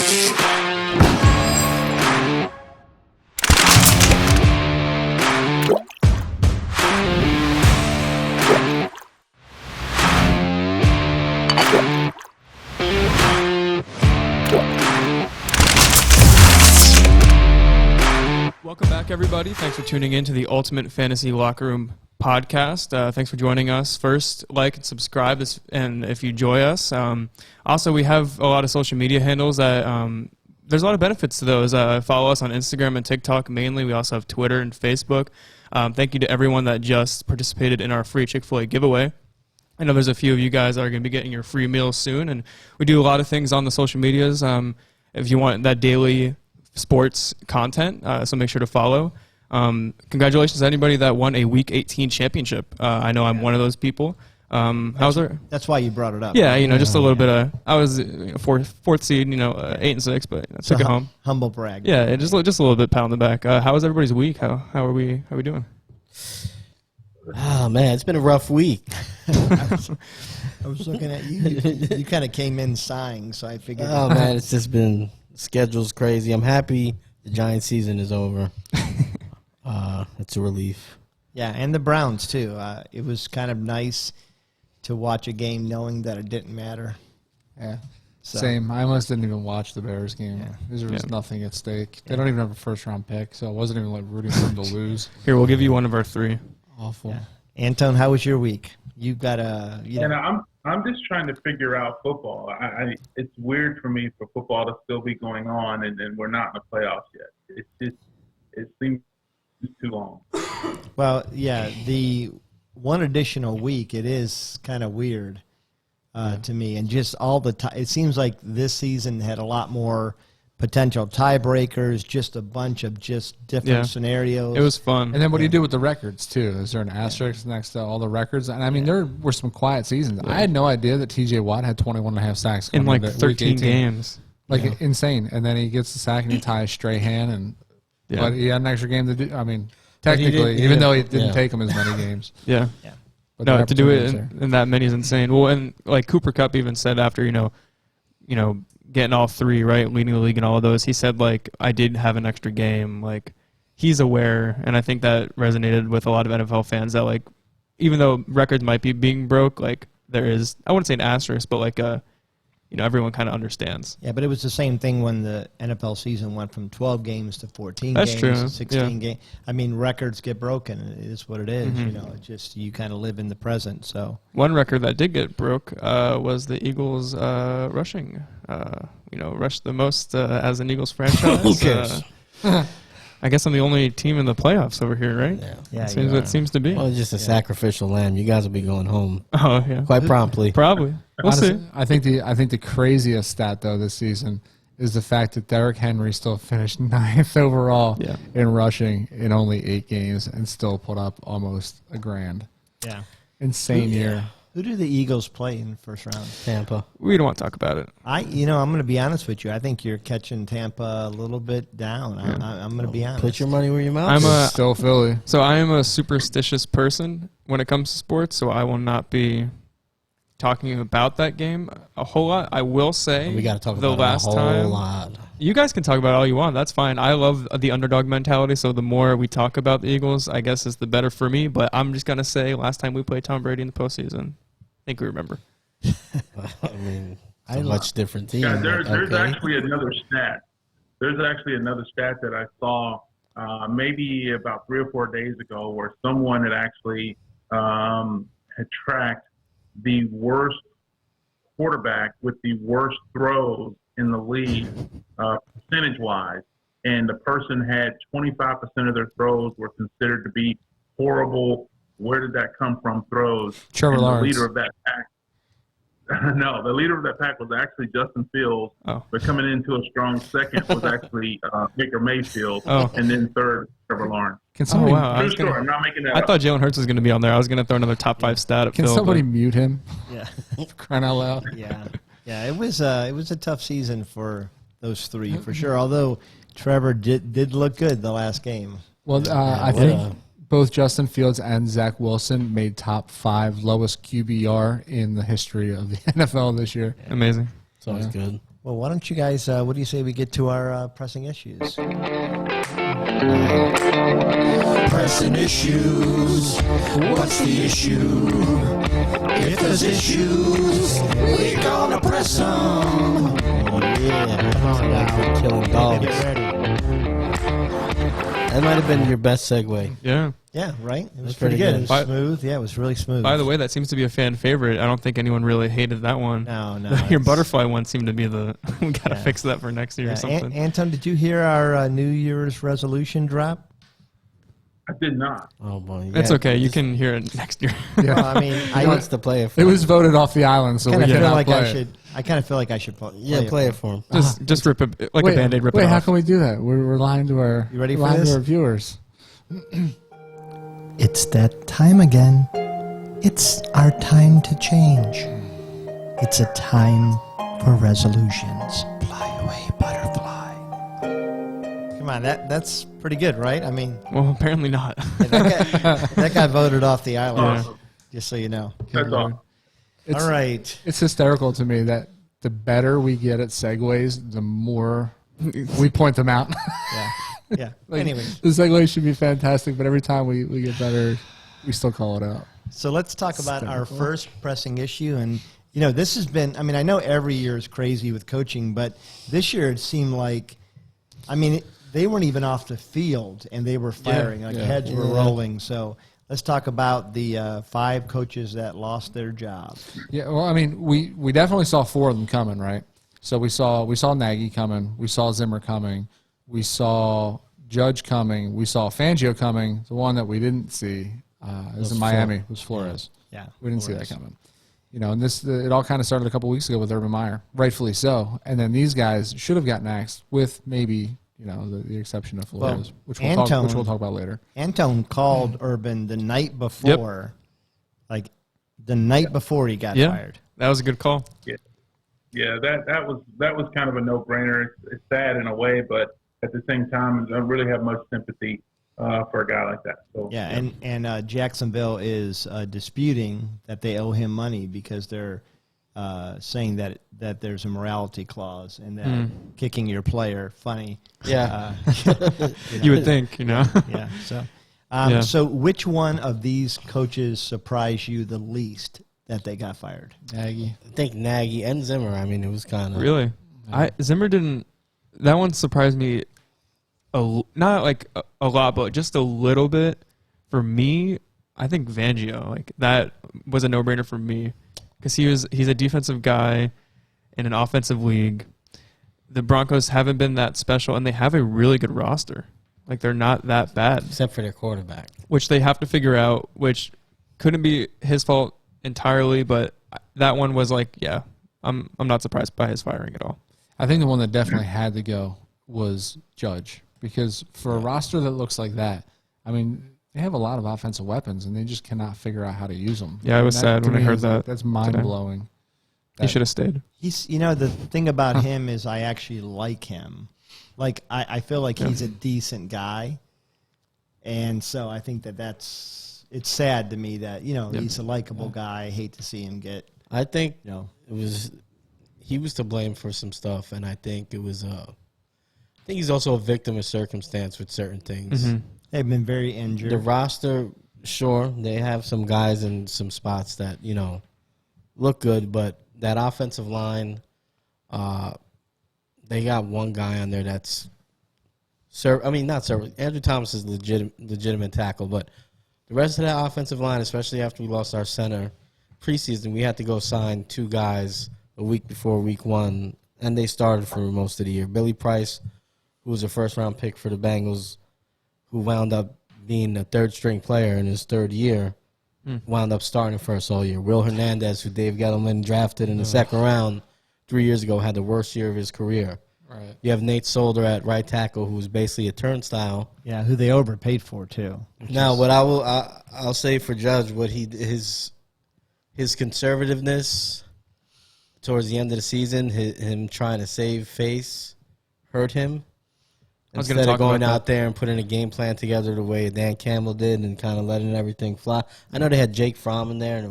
Welcome back, everybody. Thanks for tuning in to the Ultimate Fantasy Locker Room podcast. Thanks for joining us. First, like and subscribe, and if you enjoy us. Also, we have a lot of social media handles that there's a lot of benefits to those. Follow us on Instagram and TikTok mainly. We also have Twitter and Facebook. Thank you to everyone that just participated in our free Chick-fil-A giveaway. I know there's a few of you guys that are going to be getting your free meals soon, and we do a lot of things on the social medias. If you want that daily sports content, so make sure to follow. Congratulations to anybody that won a Week 18 championship. I know I'm one of those people. How's there? That's why you brought it up. Yeah, just a little bit of. I was fourth seed, 8-6, but I took it home. Humble brag. Yeah, just a little bit pat on the back. How was everybody's week? How are we doing? Oh man, it's been a rough week. I was looking at you. You kind of came in sighing, so I figured. Oh man, it's just been. Schedule's crazy. I'm happy the Giants season is over. It's a relief. Yeah, and the Browns too. It was kind of nice to watch a game knowing that it didn't matter. Yeah, same. I almost didn't even watch the Bears game. Yeah. There was nothing at stake. They don't even have a first-round pick, so I wasn't even like rooting for them to lose. Here, we'll give you one of our three. Awful. Yeah. Anton, how was your week? You got a. I'm just trying to figure out football. It's weird for me for football to still be going on, and we're not in the playoffs yet. It seems too long. Well, yeah, the one additional week, it is kind of weird to me, and just all the time. It seems like this season had a lot more potential tiebreakers, just a bunch of just different scenarios. It was fun. And then what do you do with the records, too? Is there an asterisk next to all the records? And, I mean, there were some quiet seasons. I had no idea that T.J. Watt had 21.5 sacks. In, 13 games. Insane. And then he gets the sack and he ties Strahan. But he had an extra game to do. I mean, technically, even though he didn't take him as many games. Yeah. But no, to do it in that many is insane. Well, and like Cooper Kupp even said after, getting all three, right, leading the league and all of those, he said, I did have an extra game. He's aware, and I think that resonated with a lot of NFL fans that, even though records might be being broke, there is, I wouldn't say an asterisk, but, everyone kind of understands. Yeah, but it was the same thing when the NFL season went from 12 games to 14 That's games true. to 16 games. I mean, records get broken. It is what it is. It's just you kind of live in the present. So one record that did get broke was the Eagles rushing. Rushed the most as an Eagles franchise. Who cares? I guess I'm the only team in the playoffs over here, right? Yeah. It seems to be. Well, it's just a sacrificial lamb. You guys will be going home. Oh yeah, quite promptly. Probably. We'll see. I think the craziest stat though this season is the fact that Derrick Henry still finished 9th overall in rushing in only 8 games and still put up almost $1,000. Yeah, insane year. Who do the Eagles play in the first round? Tampa. We don't want to talk about it. I'm going to be honest with you. I think you're catching Tampa a little bit down. I'm going to be honest. Put your money where your mouth is. Still Philly. So I am a superstitious person when it comes to sports, so I will not be talking about that game a whole lot. I will say we got to talk the about last it a whole time, lot. You guys can talk about it all you want. That's fine. I love the underdog mentality, so the more we talk about the Eagles, I guess is the better for me. But I'm just going to say last time we played Tom Brady in the postseason, I think we remember. I mean, it's a much different team. Yeah, there's actually another stat. There's actually another stat that I saw maybe about 3 or 4 days ago where someone had actually had tracked the worst quarterback with the worst throws in the league percentage-wise. And the person had 25% of their throws were considered to be horrible. Where did that come from? Throws. Trevor Lawrence. The leader of that pack. No, the leader of that pack was actually Justin Fields. Oh. But coming into a strong second was actually Baker Mayfield. Oh. And then third, Trevor Lawrence. Can somebody? True story. I'm not making that I up. thought Jalen Hurts was going to be on there. I was going to throw another top 5 stat at Can Phil. somebody mute him? Yeah. Crying out loud. Yeah. It was a tough season for those three for sure. Although Trevor did look good the last game. Well, I think both Justin Fields and Zach Wilson made top 5 lowest QBR in the history of the NFL this year. Amazing. It's always good. Well, why don't you guys, what do you say we get to our pressing issues? Pressing issues. What's the issue? If there's issues, we're gonna press them. Yeah, come on now. Killing dogs. Get ready. That might have been your best segue. Yeah. Yeah, right? It was pretty pretty good. good. It was smooth. Yeah, it was really smooth. By the way, that seems to be a fan favorite. I don't think anyone really hated that one. No. Your it's- butterfly one seemed to be the. We gotta Yeah. fix that for next year or Yeah, something. Anton, did you hear our New Year's resolution drop? I did not. Oh boy, It's okay. You can hear it next year. Well, I mean, He wants to play it. For It was voted off the island, so kind we of feel cannot like play I it. should. I kind of feel like I should play. play it for him. Just rip it like Wait, a band-aid. Rip wait, it how off. can we do that? We're lying to our You ready for lying this? to our viewers. It's that time again. It's our time to change. It's a time for resolutions. Fly away, butterfly. Come on, that's pretty good, right? I mean, Well, apparently not. that guy voted off the island. Yeah. Just so you know. That's all. It's, All right. It's hysterical to me that the better we get at segues, the more we point them out. Yeah. Yeah. Like, Anyways, the segue should be fantastic, but every time we get better, we still call it out. so let's talk about our first pressing issue. And, you know, this has been, I mean, I know every year is crazy with coaching, but this year it seemed like, I mean, they weren't even off the field and they were firing. Like heads were rolling. So let's talk about the 5 coaches that lost their job. Yeah, well, I mean, we definitely saw 4 of them coming, right? So we saw Nagy coming, we saw Zimmer coming, we saw Judge coming, we saw Fangio coming. The one that we didn't see is in Miami was Flores. Yeah. We didn't see that coming. You know, and it all kind of started a couple weeks ago with Urban Meyer, rightfully so. And then these guys should have gotten axed, with maybe, you know, the exception of Flores, which we'll talk about later. Anton called Urban the night before, like the night before he got fired. That was a good call. Yeah, that was kind of a no-brainer. It's sad in a way, but at the same time, I don't really have much sympathy for a guy like that. So Yeah, and Jacksonville is disputing that they owe him money because they're saying that there's a morality clause and that kicking your player, funny. Yeah. You would think, you know. Yeah. So, Yeah. so which one of these coaches surprised you the least that they got fired? Nagy. I think Nagy and Zimmer. I mean, it was kind of Really, Zimmer didn't. That one surprised me. Not like a lot, but just a little bit. For me, I think Fangio, like that was a no-brainer for me because he's a defensive guy in an offensive league. The Broncos haven't been that special, and they have a really good roster. Like they're not that bad, except for their quarterback. which they have to figure out. Which couldn't be his fault entirely, but that one was like, yeah, I'm not surprised by his firing at all. I think the one that definitely had to go was Judge, because for a roster that looks like that, I mean, they have a lot of offensive weapons, and they just cannot figure out how to use them. Yeah, I was sad to when I me heard is that That's mind-blowing. He should have stayed. He's, you know, the thing about him is I actually like him. Like I feel like he's a decent guy, and so I think it's sad to me that, you know, he's a likable guy. I hate to see him get, I think you know. he was to blame for some stuff, and I think it was I think he's also a victim of circumstance with certain things. They've been very injured. The roster, sure, they have some guys in some spots that, you know, look good, but that offensive line, they got one guy on there that's Andrew Thomas is legitimate tackle, but the rest of that offensive line, especially after we lost our center preseason, we had to go sign 2 guys a week before week 1, and they started for most of the year. Billy Price, who was a first-round pick for the Bengals, who wound up being a third-string player in his 3rd year, wound up starting first all year. Will Hernandez, who Dave Gettleman drafted in the 2nd round 3 years ago, had the worst year of his career. Right. You have Nate Solder at right tackle, who's basically a turnstile. Yeah, who they overpaid for too. Now, what I'll say for Judge, what his conservativeness towards the end of the season, him trying to save face, hurt him. I was gonna Instead of talk going about out there and putting a game plan together the way Dan Campbell did and kind of letting everything fly. I know they had Jake Fromm in there,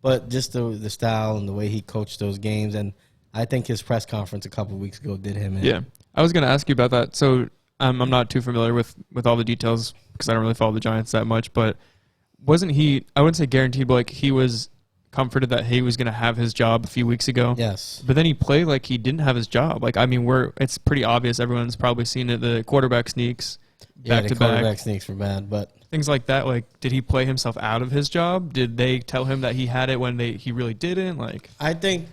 but just the style and the way he coached those games. And I think his press conference a couple of weeks ago did him in. Yeah, I was going to ask you about that. So I'm not too familiar with all the details because I don't really follow the Giants that much. But wasn't he? I wouldn't say guaranteed, but like he was comforted that he was going to have his job a few weeks ago. Yes. But then he played like he didn't have his job. Like I mean, it's pretty obvious. Everyone's probably seen it. The quarterback sneaks back to quarterback back. sneaks were bad, but Things like that. Like, did he play himself out of his job? Did they tell him that he had it when he really didn't? Like, I think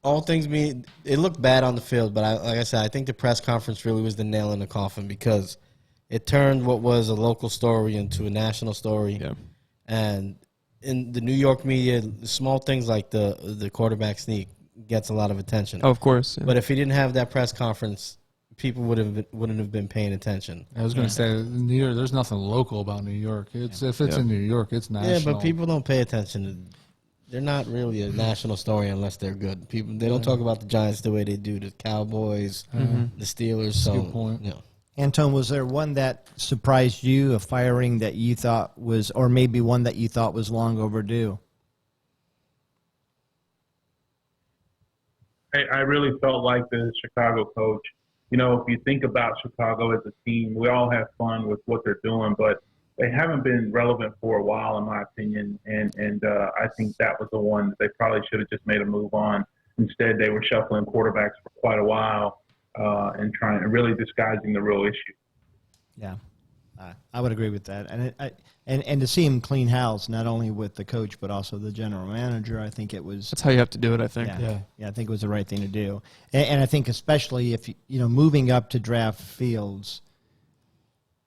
all things being, it looked bad on the field, but like I said, I think the press conference really was the nail in the coffin because it turned what was a local story into a national story. yeah, And in the New York media, small things like the quarterback sneak gets a lot of attention. oh, of course. Yeah. But if he didn't have that press conference, people wouldn't have been paying attention. I was going to say, New York, there's nothing local about New York. If it's in New York, it's national. Yeah, but people don't pay attention. They're not really a national story unless they're good. They don't talk about the Giants the way they do the Cowboys, the Steelers. So, good point. You know. Anton, was there one that surprised you, a firing that you thought was, or maybe one that you thought was long overdue? I really felt like the Chicago coach. You know, if you think about Chicago as a team, we all have fun with what they're doing, but they haven't been relevant for a while, in my opinion. And I think that was the one that they probably should have just made a move on. Instead, they were shuffling quarterbacks for quite a while and really disguising the real issue. Yeah, I would agree with that. And to see him clean house, not only with the coach but also the general manager, I think it was. That's how you have to do it, I think. Yeah, I think it was the right thing to do. And I think especially if moving up to draft Fields,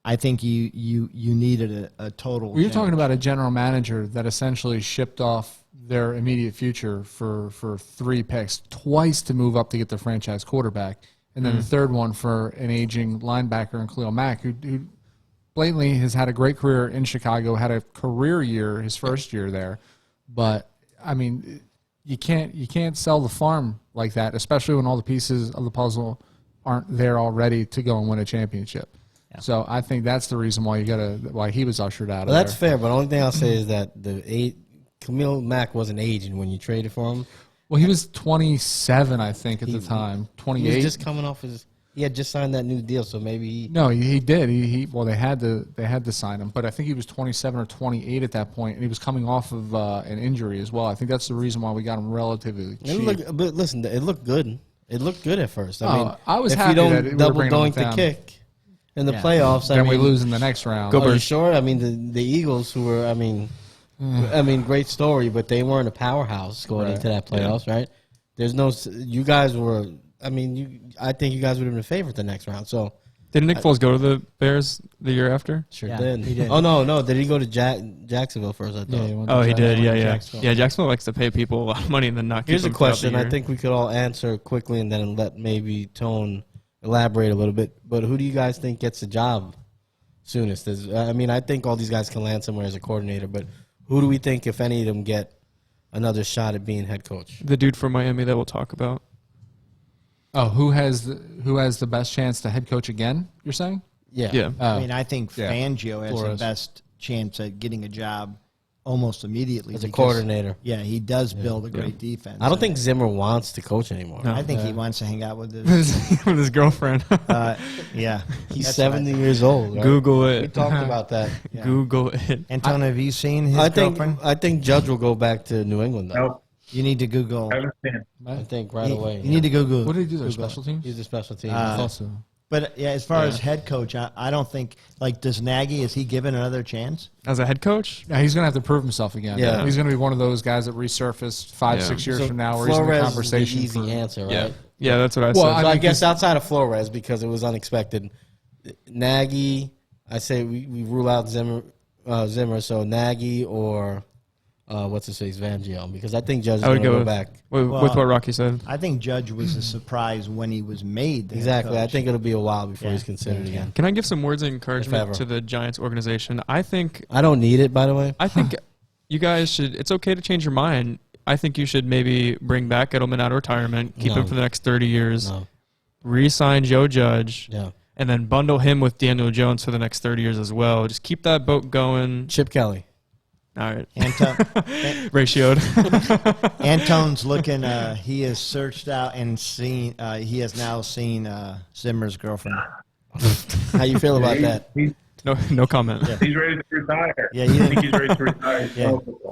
I think you needed a total. Well, you're change. talking about a general manager that essentially shipped off their immediate future for 3 picks, twice to move up to get the franchise quarterback, and then the third one for an aging linebacker in Khalil Mack, who blatantly has had a great career in Chicago, had a career year his first year there. But, I mean, you can't sell the farm like that, especially when all the pieces of the puzzle aren't there already to go and win a championship. Yeah. So I think that's the reason why why he was ushered out of there. That's fair, but the only thing I'll say is that Khalil Mack wasn't aging when you traded for him. Well, he was 27, I think, at the time. 28. He was just coming off he had just signed that new deal, so maybe No, he did. They had to sign him, but I think he was 27 or 28 at that point, and he was coming off of an injury as well. I think that's the reason why we got him relatively cheap. But listen, it looked good. It looked good at first. I mean, I was if happy you that don't we were double bringing him doink the down. kick in the playoffs, Then we lose in the next round. Are you sure? I mean, the Eagles, who were, I mean, great story, but they weren't a powerhouse going into that playoffs, right? There's no, you guys were. I mean, I think you guys would have been favored the next round. So, Did Nick Foles go to the Bears the year after? sure Yeah, did. he did. Oh no, did he go to Jacksonville first? I thought. Oh, he did. Yeah. Jacksonville. Jacksonville likes to pay people a lot of money and then not. Here's keep a them throughout the question. I year. think we could all answer quickly and then let maybe Tone elaborate a little bit. But who do you guys think gets the job soonest? I think all these guys can land somewhere as a coordinator, but who do we think, if any of them, get another shot at being head coach? the dude from Miami that we'll talk about. Oh, who has the best chance to head coach again? You're saying? Yeah. I mean, I think yeah. Fangio has Flores. the best chance at getting a job almost immediately. As a because, coordinator. Yeah, he does build a great defense. I don't think Zimmer wants to coach anymore. No. I think he wants to hang out with his. With his girlfriend. Yeah, He's That's 70 what years old. Right? Google We it. talked about that. Yeah. Google it. Anton, have you seen his I think girlfriend? Judge will go back to New England, though. Nope, You need to Google. I understand. I think right away. You need to Google. What did he do? Their Google. special teams? He's a special team. I thought so. But yeah, as far as head coach, I don't think does Nagy, is he given another chance? As a head coach? Yeah, he's going to have to prove himself again. Yeah. He's going to be one of those guys that resurface 5-6 years So from now where he's in Flores the is conversation. the easy answer, right? Yeah, that's what I Well, said. So I mean, guess outside of Flores, because it was unexpected, Nagy, I say we rule out Zimmer, so Nagy or what's his face, Van Geel, because I think Judge is I would going to go go with, back. with what Rocky said. I think Judge was a surprise when he was made. the head Exactly. I coach. think it'll be a while before Yeah. he's considered again. Can I give some words of If encouragement ever. to the Giants organization? I think I don't need it, by the way. you guys should. It's okay to change your mind. I think you should maybe bring back Edelman out of retirement, keep No. him for the next 30 years, No. re-sign Joe Judge, Yeah. and then bundle him with Daniel Jones for the next 30 years as well. Just keep that boat going. Chip Kelly. All right. Ratioed. Ratioed. Antone's looking. He has searched out and seen. He has now seen Zimmer's girlfriend. How you feel about that? No comment. Yeah. He's ready to retire. Yeah, I think he's ready to retire.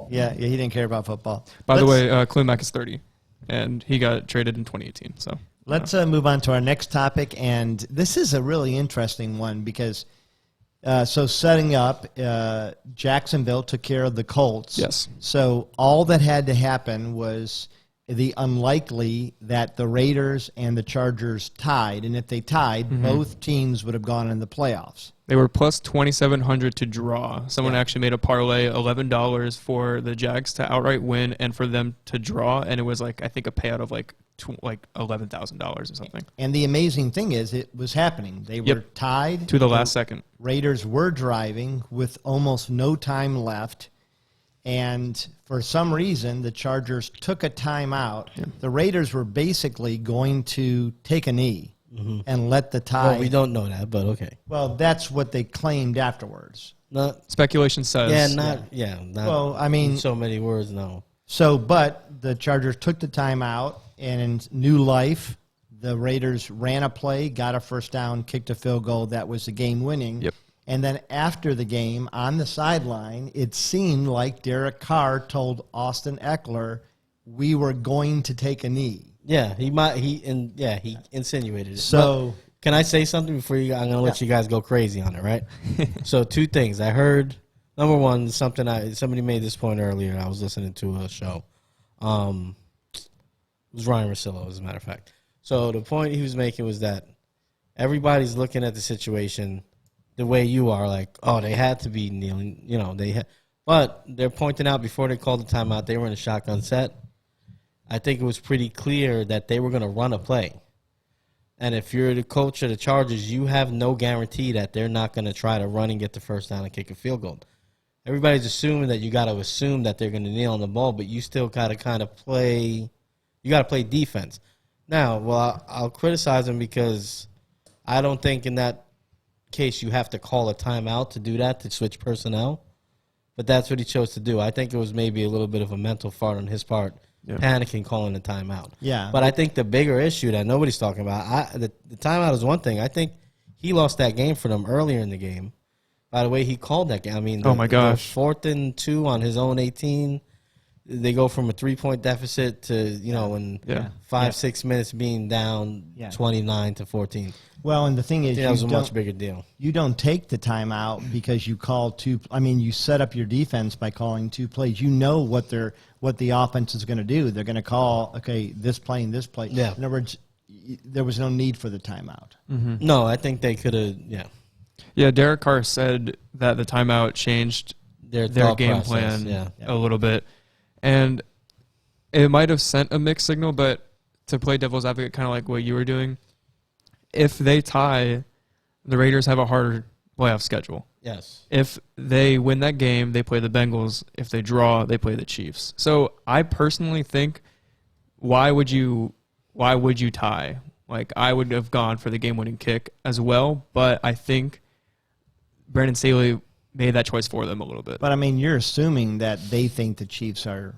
Yeah, he didn't care about football. By the way, Klimack is 30, and he got traded in 2018. So let's move on to our next topic, and this is a really interesting one because, so setting up, Jacksonville took care of the Colts. Yes. So all that had to happen was the unlikely that the Raiders and the Chargers tied, and if they tied, both teams would have gone in the playoffs. they were plus 2,700 to draw. Someone actually made a parlay, $11 for the Jags to outright win and for them to draw, and it was like I think a payout of like $11,000 or something. And the amazing thing is, it was happening. They were tied To the last second. Raiders were driving with almost no time left, and for some reason, the Chargers took a timeout. Yeah. The Raiders were basically going to take a knee and let the tie. Well, we don't know that, but okay. Well, that's what they claimed afterwards. Not Speculation says. not Well, I mean, in so many words, no. So, but the Chargers took the timeout, and in new life, the Raiders ran a play, got a first down, kicked a field goal. That was the game winning. Yep. And then after the game, on the sideline, it seemed like Derek Carr told Austin Eckler, "We were going to take a knee." Yeah, he insinuated it. So, but can I say something before you? I'm gonna let you guys go crazy on it, right? So, two things I heard. Number one, somebody made this point earlier. I was listening to a show. It was Ryan Russillo, as a matter of fact. So the point he was making was that everybody's looking at the situation the way you are, like, oh, they had to be kneeling, but they're pointing out before they called the timeout, they were in a shotgun set. I think it was pretty clear that they were going to run a play. And if you're the coach of the Chargers, you have no guarantee that they're not going to try to run and get the first down and kick a field goal. Everybody's assuming that you got to assume that they're going to kneel on the ball, but you still got to kind of play. You got to play defense. Now, well, I'll criticize them because I don't think in that case you have to call a timeout to do that, to switch personnel. But that's what he chose to do. I think it was maybe a little bit of a mental fart on his part, panicking, calling a timeout. yeah. But I think the bigger issue that nobody's talking about, the timeout is one thing. I think he lost that game for them earlier in the game. By the way, he called that game. I mean, oh my gosh, 4th and 2 on his own 18. They go from a 3-point deficit to, in 5-6 minutes being down 29 to 14. Well, and the thing is, that was a much bigger deal. You don't take the timeout because you call two. I mean, you set up your defense by calling two plays. You know what the offense is going to do. They're going to call, okay, this play and this play. Yeah. In other words, there was no need for the timeout. Mm-hmm. No, I think they could have. Yeah, Derek Carr said that the timeout changed their game process, plan a little bit. And it might have sent a mixed signal, but to play devil's advocate, kind of like what you were doing, if they tie, the Raiders have a harder playoff schedule. Yes. If they win that game, they play the Bengals. If they draw, they play the Chiefs. So I personally think, why would you tie? Like, I would have gone for the game-winning kick as well, but I think Brandon Staley made that choice for them a little bit. But I mean, you're assuming that they think the Chiefs are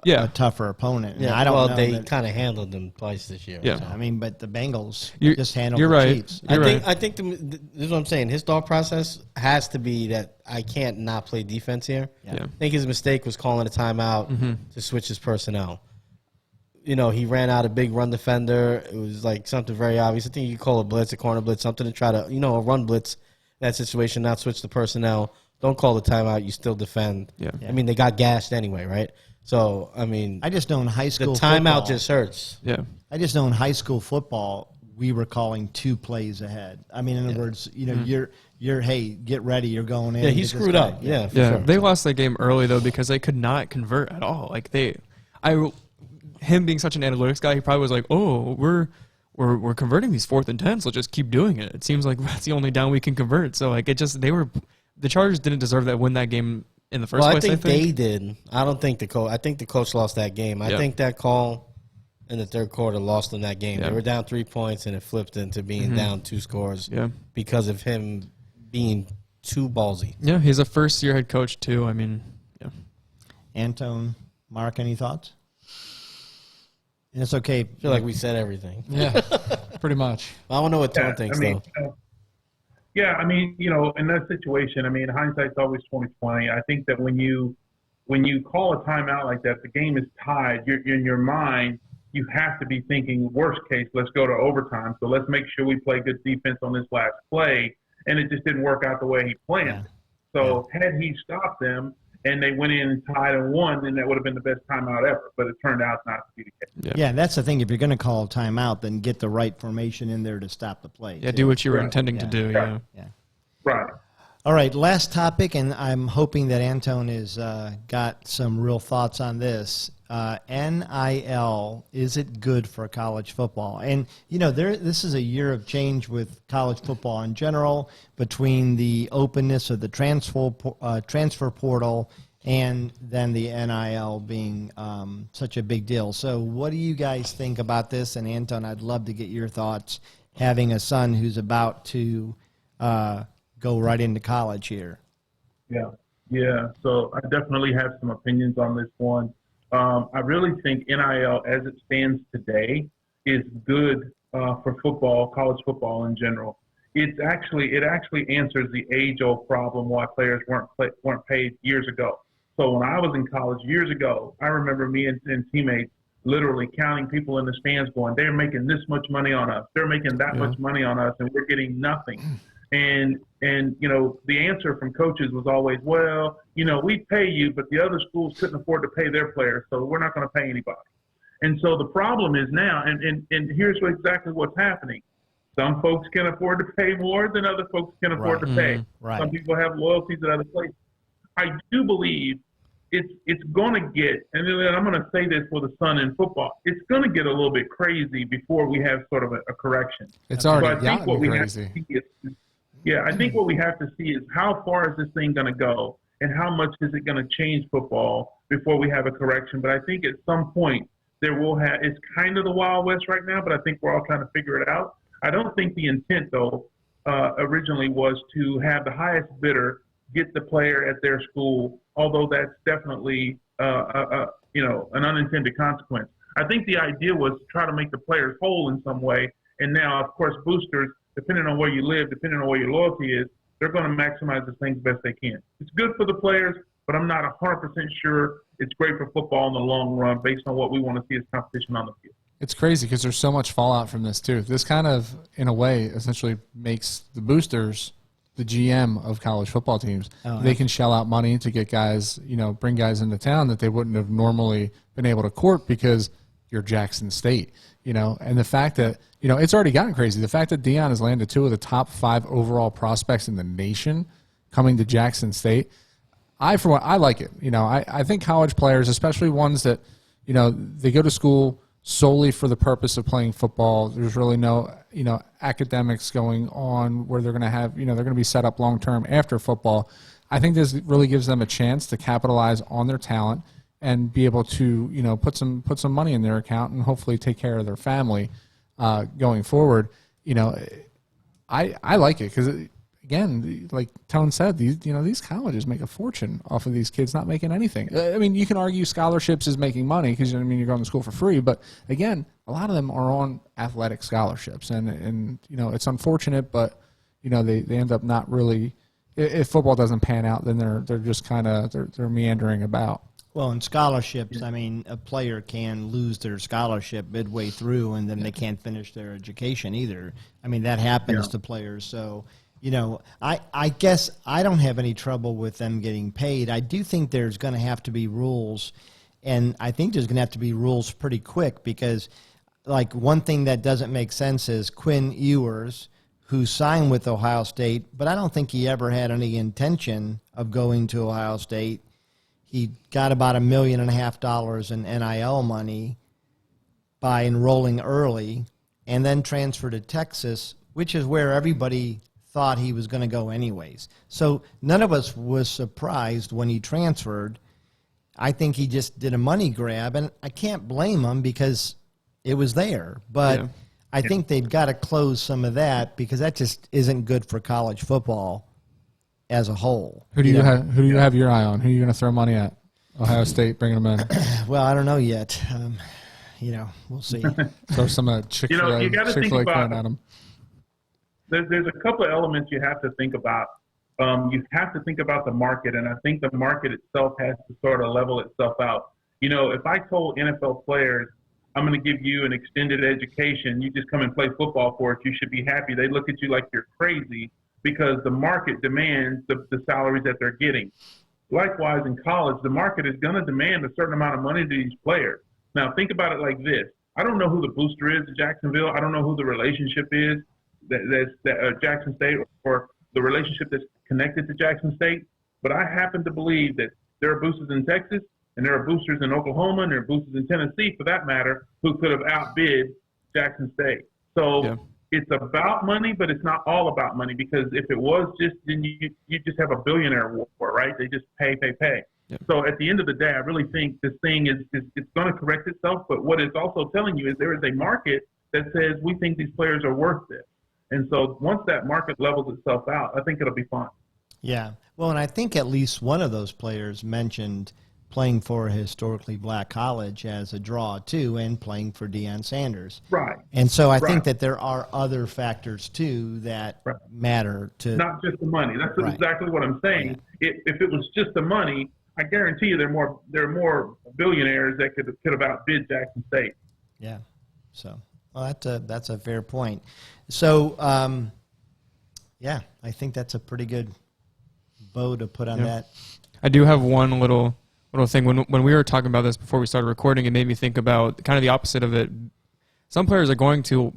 a tougher opponent. Yeah, I don't know. They kind of handled them twice this year. Yeah. So. I mean, but the Bengals just handled you're the right. Chiefs. I think this is what I'm saying. His thought process has to be that I can't not play defense here. Yeah. I think his mistake was calling a timeout to switch his personnel. He ran out a big run defender. It was like something very obvious. I think you call a blitz, a corner blitz, something to try to, a run blitz, that situation, not switch the personnel. Don't call the timeout. You still defend. Yeah. I mean, they got gashed anyway, right? So, I mean, I just know in high the school timeout football, just hurts. Yeah. I just know in high school football, we were calling 2 plays ahead. I mean, in other words, you're hey, get ready, you're going in. Yeah, he screwed up. Yeah, for sure. They lost that game early though because they could not convert at all. Like him being such an analytics guy, he probably was like, "Oh, we're converting these 4th and 10s. Let's just keep doing it. It seems like that's the only down we can convert." So like the Chargers didn't deserve that win that game in the first place. I think they did. I don't think the coach. I think the coach lost that game. I think that call in the third quarter lost them that game. They were down 3 points and it flipped into being down 2 scores. Yeah. Because of him being too ballsy. Yeah, he's a first-year head coach too. I mean, yeah. Antone, Mark, any thoughts? And it's okay. I feel like we said everything. Yeah, pretty much. I don't know what Tone thinks, though. Yeah, I mean, in that situation, I mean, hindsight's always 20/20. I think that when you call a timeout like that, the game is tied. You're in your mind, you have to be thinking, worst case, let's go to overtime. So let's make sure we play good defense on this last play. And it just didn't work out the way he planned. Yeah. So had he stopped them and they went in and tied and won, then that would have been the best timeout ever. But it turned out not to be the case. Yeah, that's the thing. If you're going to call a timeout, then get the right formation in there to stop the play. Yeah, do what you were intending to do. Yeah. Right. All right, last topic, and I'm hoping that Antone has got some real thoughts on this. NIL, is it good for college football? And, this is a year of change with college football in general, between the openness of the transfer portal and then the NIL being such a big deal. So what do you guys think about this? And, Antone, I'd love to get your thoughts, having a son who's about to go right into college here. Yeah. So I definitely have some opinions on this one. I really think NIL, as it stands today, is good for football, college football in general. It actually answers the age-old problem why players weren't paid years ago. So when I was in college years ago, I remember me and teammates literally counting people in the stands, going, "They're making this much money on us. They're making that much money on us, and we're getting nothing." And the answer from coaches was always, well, we pay you, but the other schools couldn't afford to pay their players, so we're not going to pay anybody. And so the problem is now, and here's exactly what's happening. Some folks can afford to pay more than other folks can afford to pay. Right. Some people have loyalties at other places. I do believe it's going to get, and I'm going to say this for the son in football, it's going to get a little bit crazy before we have sort of a correction. It's already so I think what we crazy. have to see is, I think what we have to see is how far is this thing going to go and how much is it going to change football before we have a correction. But I think at some point it's kind of the Wild West right now, but I think we're all trying to figure it out. I don't think the intent, though, originally was to have the highest bidder get the player at their school, although that's definitely an unintended consequence. I think the idea was to try to make the players whole in some way. And now, of course, boosters, depending on where you live, depending on where your loyalty is, they're going to maximize the things best they can. It's good for the players, but I'm not 100% sure it's great for football in the long run based on what we want to see as competition on the field. It's crazy because there's so much fallout from this, too. This kind of, in a way, essentially makes the boosters the GM of college football teams. They can shell out money to get guys, bring guys into town that they wouldn't have normally been able to court because you're Jackson State, and the fact that, it's already gotten crazy. The fact that Deion has landed 2 of the top 5 overall prospects in the nation coming to Jackson State, I like it. I think college players, especially ones that, they go to school solely for the purpose of playing football. There's really no, academics going on where they're going to have, they're going to be set up long-term after football. I think this really gives them a chance to capitalize on their talent and be able to, put some money in their account and hopefully take care of their family going forward. I like it because, again, like Tone said, these colleges make a fortune off of these kids not making anything. I mean, you can argue scholarships is making money because you're going to school for free, but again, a lot of them are on athletic scholarships, and it's unfortunate, but they end up not really. If football doesn't pan out, then they're just kind of they're meandering about. Well, in scholarships, I mean, a player can lose their scholarship midway through, and then they can't finish their education either. I mean, that happens to players. So, I guess I don't have any trouble with them getting paid. I do think there's going to have to be rules, and I think there's going to have to be rules pretty quick because, like, one thing that doesn't make sense is Quinn Ewers, who signed with Ohio State, but I don't think he ever had any intention of going to Ohio State. He got about $1.5 million in NIL money by enrolling early and then transferred to Texas, which is where everybody thought he was going to go anyways. So none of us was surprised when he transferred. I think he just did a money grab, and I can't blame him because it was there. But I think they've got to close some of that because that just isn't good for college football as a whole. Who do you have your eye on? Who are you going to throw money at? Ohio State bringing them in. Well, I don't know yet. We'll see. Throw some Chick-fil-A, you gotta think Chick-fil-A about- corn at them. There's a couple of elements you have to think about. You have to think about the market, and I think the market itself has to sort of level itself out. If I told NFL players, I'm going to give you an extended education, you just come and play football for it, you should be happy. They look at you like you're crazy because the market demands the salaries that they're getting. Likewise, in college, the market is going to demand a certain amount of money to these players. Now, think about it like this. I don't know who the booster is at Jacksonville. I don't know who the relationship is that Jackson State or the relationship that's connected to Jackson State. But I happen to believe that there are boosters in Texas and there are boosters in Oklahoma and there are boosters in Tennessee, for that matter, who could have outbid Jackson State. So it's about money, but it's not all about money, because if it was just, then you just have a billionaire war, right? They just pay. Yep. So at the end of the day, I really think this thing is it's going to correct itself. But what it's also telling you is there is a market that says we think these players are worth this. And so once that market levels itself out, I think it'll be fine. Yeah. Well, and I think at least one of those players mentioned playing for a historically black college as a draw too, and playing for Deion Sanders. Right. And so I think that there are other factors too that matter to not just the money. That's exactly what I'm saying. Yeah. If it was just the money, I guarantee you there are more billionaires that could have outbid Jackson State. Yeah. So that's a fair point. So I think that's a pretty good bow to put on that. I do have one little thing. When we were talking about this before we started recording, it made me think about kind of the opposite of it. Some players are going to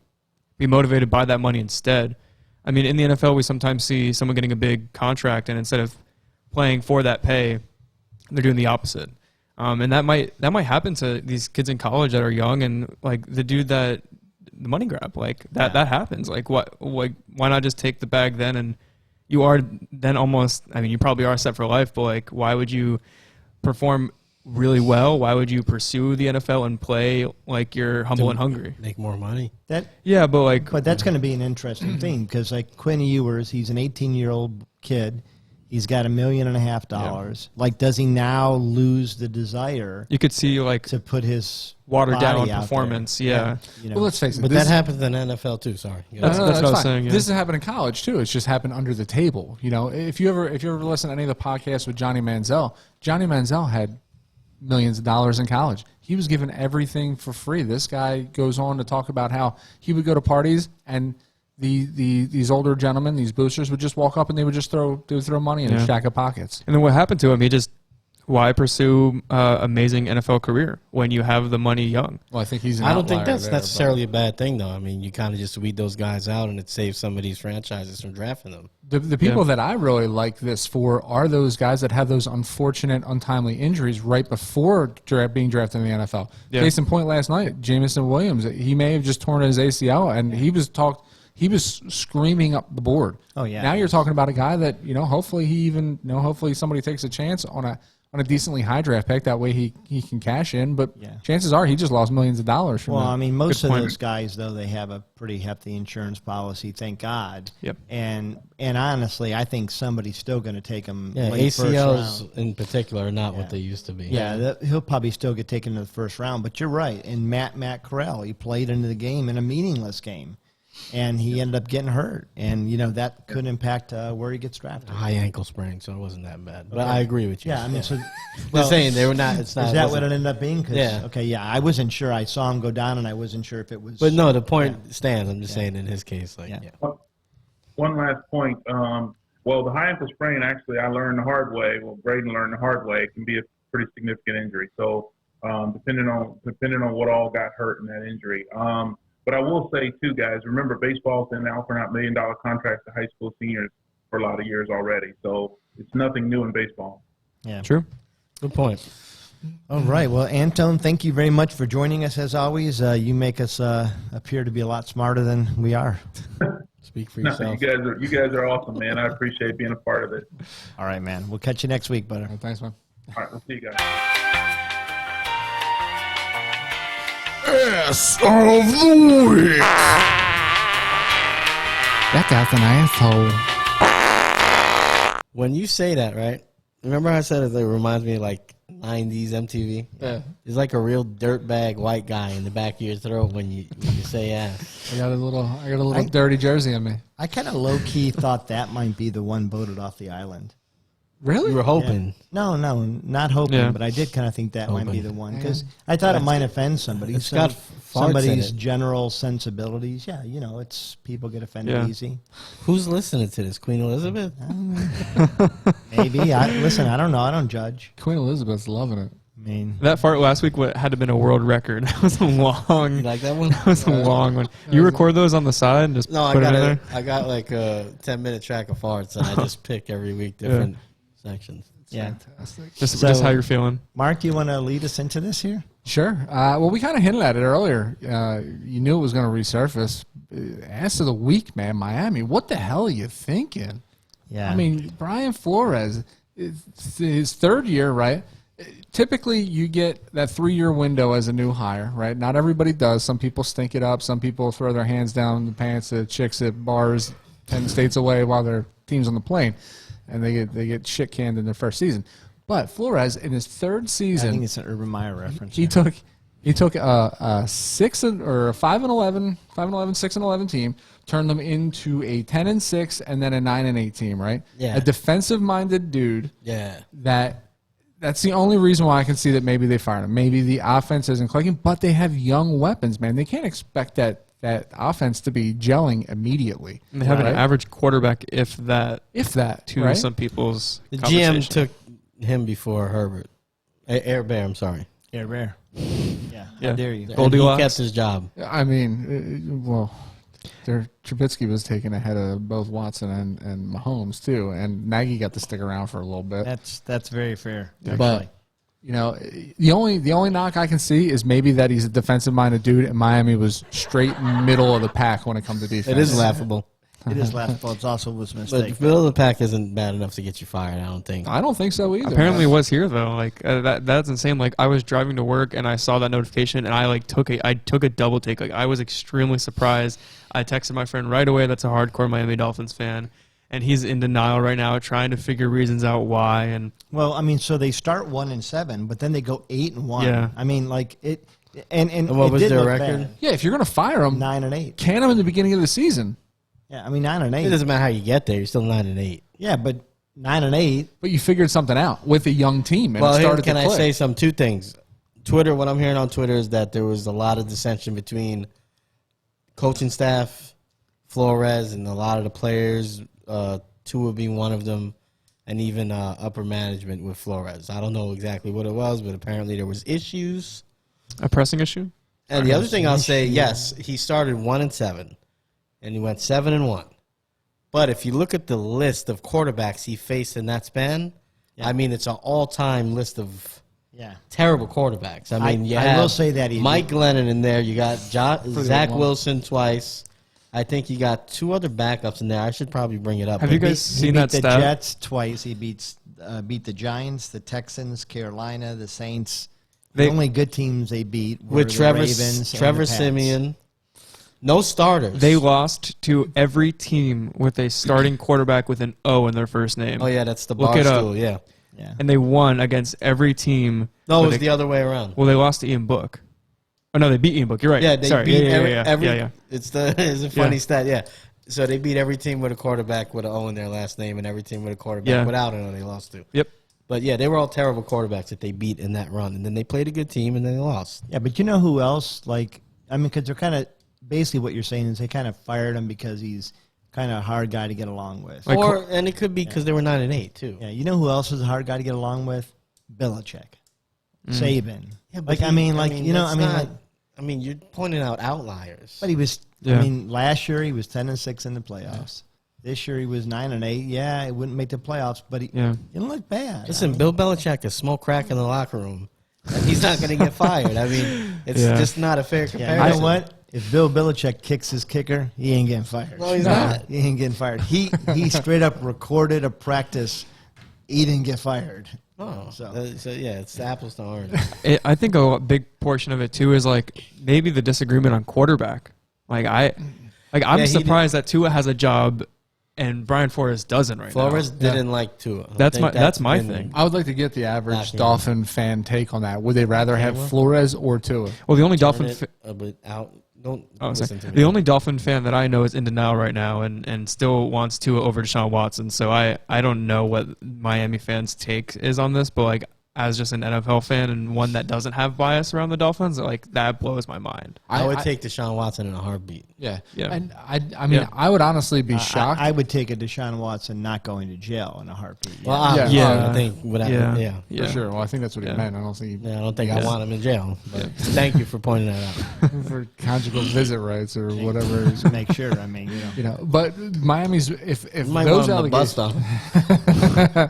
be motivated by that money instead. I mean, in the NFL, we sometimes see someone getting a big contract, and instead of playing for that pay, they're doing the opposite. And that might happen to these kids in college that are young, and like the money grab, like that happens. Like why not just take the bag then? And you are then almost, I mean, you probably are set for life, but like, why would you perform really well? Why would you pursue the NFL and play like you're humble and hungry? Make more money. But Mm-hmm. that's going to be an interesting thing, because like Quinn Ewers, he's an 18-year-old kid. He's got $1.5 million. Like, does he now lose the desire? You could see like to put his watered down body out performance. there? Yeah. Well, let's face it. But that happens in the NFL too. Sorry. That's what I was fine. saying. Yeah. This has happened in college too. It's just happened under the table. If you ever listen to any of the podcasts with Johnny Manziel had millions of dollars in college. He was given everything for free. This guy goes on to talk about how he would go to parties and these older gentlemen, these boosters, would just walk up and they would just throw money in his stack of pockets. And then what happened to him? Why pursue amazing NFL career when you have the money young? Well, I think he's. I don't think that's necessarily a bad thing, though. I mean, you kind of just weed those guys out, and it saves some of these franchises from drafting them. The people that I really like this for are those guys that have those unfortunate, untimely injuries right before being drafted in the NFL. Yeah. Case in point, last night, Jamison Williams, he may have just torn his ACL, and he was screaming up the board. Oh yeah. Now you're talking about a guy that hopefully somebody takes a chance on a decently high draft pick. That way he can cash in. But chances are he just lost millions of dollars from that. Well, I mean, most of those guys, though, they have a pretty hefty insurance policy, thank God. Yep. And honestly, I think somebody's still going to take them. Late ACLs first round. in particular are not what they used to be. Yeah, he'll probably still get taken in the first round. But you're right. And Matt Corral, he played into the game in a meaningless game. And he ended up getting hurt, and that could impact where he gets drafted. A high ankle sprain, so it wasn't that bad. But I agree with you. Yeah, I mean, so just saying they were not. It's not. Is that what it ended up being? Yeah. Okay. Yeah, I wasn't sure. I saw him go down, and I wasn't sure if it was. But no, the point stands. I'm just saying in his case, One last point. Well, the high ankle sprain, actually, I learned the hard way. Well, Braden learned the hard way. It can be a pretty significant injury. So, depending on what all got hurt in that injury. But I will say, too, guys, remember baseball's been offering out $1 million contracts to high school seniors for a lot of years already. So it's nothing new in baseball. Yeah. True. good point. All right. Well, Antone, thank you very much for joining us as always. You make us appear to be a lot smarter than we are. Speak for No, yourself. you guys are awesome, man. I appreciate being a part of it. All right, man. We'll catch you next week, brother. Thanks, man. All right, we'll see you guys. Ass of the week. That guy's an asshole. When you say that, right? Remember I said it reminds me of like '90s MTV. Yeah. He's like a real dirtbag white guy in the back of your throat when you say ass. I got a little dirty jersey on me. I kind of low key thought that might be the one voted off the island. Really? You were hoping. No, not hoping, Yeah. but I did kind of think that might be Hoping. the one because I thought it might offend somebody. It's got farts in somebody's it. general sensibilities. Yeah, it's people get offended Yeah. easy. Who's listening to this? Queen Elizabeth? Maybe. Listen, I don't know. I don't judge. Queen Elizabeth's loving it. I mean, That fart last week had to have been a world record. That was a long. You like that one? That was a long one. You record those on the side and just No, I put it got in there. I got like a 10-minute track of farts, and I just pick every week different sections. yeah. Fantastic. Just So- how you're feeling. Mark, you want to lead us into this here? Sure. Well, we kind of hinted at it earlier. You knew it was going to resurface. Ass of the week, man. Miami. What the hell are you thinking? Yeah. I mean, Brian Flores, it's his third year, right? Typically, you get that 3-year window as a new hire, right? Not everybody does. Some people stink it up. Some people throw their hands down the pants at chicks at bars 10 states away while their team's on the plane, and they get shit canned in their first season. But Flores, in his third I season, think it's an Urban Meyer reference. he took a 5-11, 6-11 team, turned them into a 10-6, and then a 9-8 team, right? Yeah. A defensive-minded dude. Yeah. That's the only reason why I can see that maybe they fired him. Maybe the offense isn't clicking, but they have young weapons, man. They can't expect that offense to be gelling immediately. And they have right? an average quarterback, if that, to to some people's The GM conversation. took him before Herbert. Air Bear, I'm sorry. Yeah, rare. Yeah. Yeah. How dare you? And he Goldilocks. kept his job. I mean, Trubisky was taken ahead of both Watson and Mahomes too, and Nagy got to stick around for a little bit. That's very fair. But You know, the only knock I can see is maybe that he's a defensive-minded dude, and Miami was straight middle of the pack when it comes to defense. it is laughable. It is laughable. It's also was a But mistake. middle of the pack isn't bad enough to get you fired, I don't think. I don't think so either. Apparently it was here though. Like that's insane. Like I was driving to work and I saw that notification and I took a double take. Like I was extremely surprised. I texted my friend right away. That's a hardcore Miami Dolphins fan, and he's in denial right now, trying to figure reasons out why. And Well, I mean, so they start 1-7, but then they go 8-1. Yeah. I mean, like it, and what it was did their look record? bad. yeah, if you're going to fire him, 9-8. can him in the beginning of the season. Yeah, I mean It 9-8. doesn't matter how you get there. You're still 9-8. Yeah, but 9-8. But you figured something out with a young team, and Well, it here, started can to I click. say two things? Twitter, what I'm hearing on Twitter is that there was a lot of dissension between coaching staff, Flores, and a lot of the players, Tua being one of them, and even upper management with Flores. I don't know exactly what it was, but apparently there was issues. a pressing issue. And the other thing I'll say, yes, he started 1-7, and he went 7-1. But if you look at the list of quarterbacks he faced in that span, I mean, it's an all-time list of Yeah. terrible quarterbacks. I mean, you I have will say that he Mike Glennon in there. You got the Zach one. Wilson twice. I think you got 2 other backups in there. I should probably bring it up. Have But you guys He seen beat that the stat? Jets twice. He beat the Giants, the Texans, Carolina, the Saints. The They- only good teams they beat were with the Trevor Ravens and Trevor the Pats. Simeon, no starters. They lost to every team with a starting quarterback with an O in their first name. Oh yeah, that's the Look it up. Barstool. Yeah. Yeah. And they won against every team. No, it with was a- the other way around. Well, they lost to Ian Book. Oh no, they beat Ian Book. You're right. Yeah, they Sorry. beat yeah, every. yeah. It's a funny stat. Yeah. So they beat every team with a quarterback with an O in their last name, and every team with a quarterback Yeah. without an O they lost to. Yep. But yeah, they were all terrible quarterbacks that they beat in that run, and then they played a good team, and then they lost. Yeah, but you know who else? Like, I mean, because they're kind of basically what you're saying is they kind of fired him because he's kind of a hard guy to get along with. Like- And it could be because they were 9-8 too. Yeah, you know who else is a hard guy to get along with? Belichick, Saban. Yeah, but like, he- I mean, that's not- like, I mean, you're pointing out outliers. but he was. Yeah. I mean, last year he was 10-6 in the playoffs. This year he was 9-8. Yeah, it wouldn't make the playoffs, but he didn't look bad. Listen, Bill Belichick can smoke crack in the locker room, and he's not going to get fired. I mean, it's Yeah. just not a fair Yeah, comparison. you know what? If Bill Belichick kicks his kicker, he ain't getting fired. No, he's not. He ain't getting fired. He straight up recorded a practice. He didn't get fired. Oh, So- so yeah, it's apples to oranges. I think a big portion of it too is like maybe the disagreement on quarterback. I'm Yeah, he surprised that Tua has a job and Brian Flores doesn't right Flores now. didn't like Tua. That's my been- thing. I would like to get the average Lacking. Dolphin fan take on that. Would they rather have Flores or Tua? Well, the only Turn Dolphin. it a bit out. Don't Oh, sorry. listen to me. The only Dolphin fan that I know is in denial right now and still wants Tua over Deshaun Watson. So I don't know what Miami fans' take is on this, but like as just an NFL fan and one that doesn't have bias around the Dolphins, like that blows my mind. I would take Deshaun Watson in a heartbeat. Yeah. Yeah. And I mean, Yeah. I would honestly be shocked. I would take a Deshaun Watson not going to jail in a heartbeat. Yeah. Well, Yeah. I think whatever. Yeah. Yeah. For sure. Well, I think that's what he Yeah. meant. I don't think Yeah, I don't think I Yeah. want him in jail. But thank you for pointing that out. for conjugal visit rights or whatever. Just make sure. I mean, You know, but Miami's if You might those want him to bust allegations,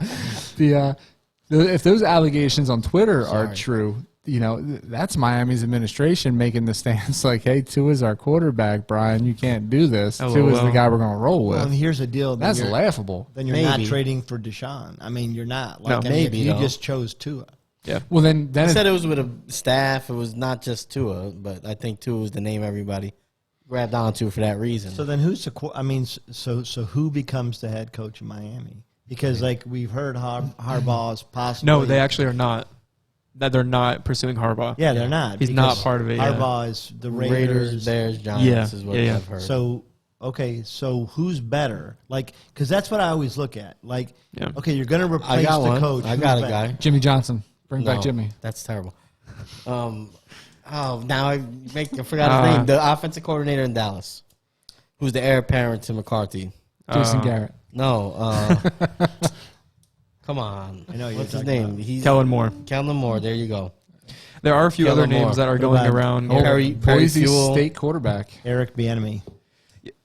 off. if those allegations on Twitter are Sorry. true, you know, that's Miami's administration making the stance like, hey, Tua's our quarterback, Brian. You can't do this. LOL. Tua's the guy we're going to roll with. well, and here's the deal. Then That's you're- laughable. Then you're not Maybe. trading for Deshaun. I mean, you're not. No. Like, I mean, Maybe, you though. just chose Tua. Yeah. Well, then He it- said it was with a staff. It was not just Tua, but I think Tua was the name everybody grabbed onto for that reason. So then who's the I mean, so who becomes the head coach of Miami? Because like we've heard Harbaugh is possibly. No, they actually are not. That they're not pursuing Harbaugh. Yeah, they're not. He's not because part of it, yeah. Harbaugh is the Raiders, Raiders. Bears, Giants Yeah, is what yeah. I've heard. So okay, so who's better? Like, because that's what I always look at. Like, Yeah. okay, you're going to I replace got the one. coach. I Who's got a better? guy. Jimmy Johnson. Bring back No, Jimmy. That's terrible. Now I forgot his name. The offensive coordinator in Dallas, who's the heir apparent to McCarthy. Jason Garrett. No, come on. I know you're What's his talking name? about. He's Kellen Moore. Kellen Moore. There you go. There are a few Kellen other names Moore. that are What going about- around. Oh, Perry Boise Fuel. State quarterback. Eric Bieniemy.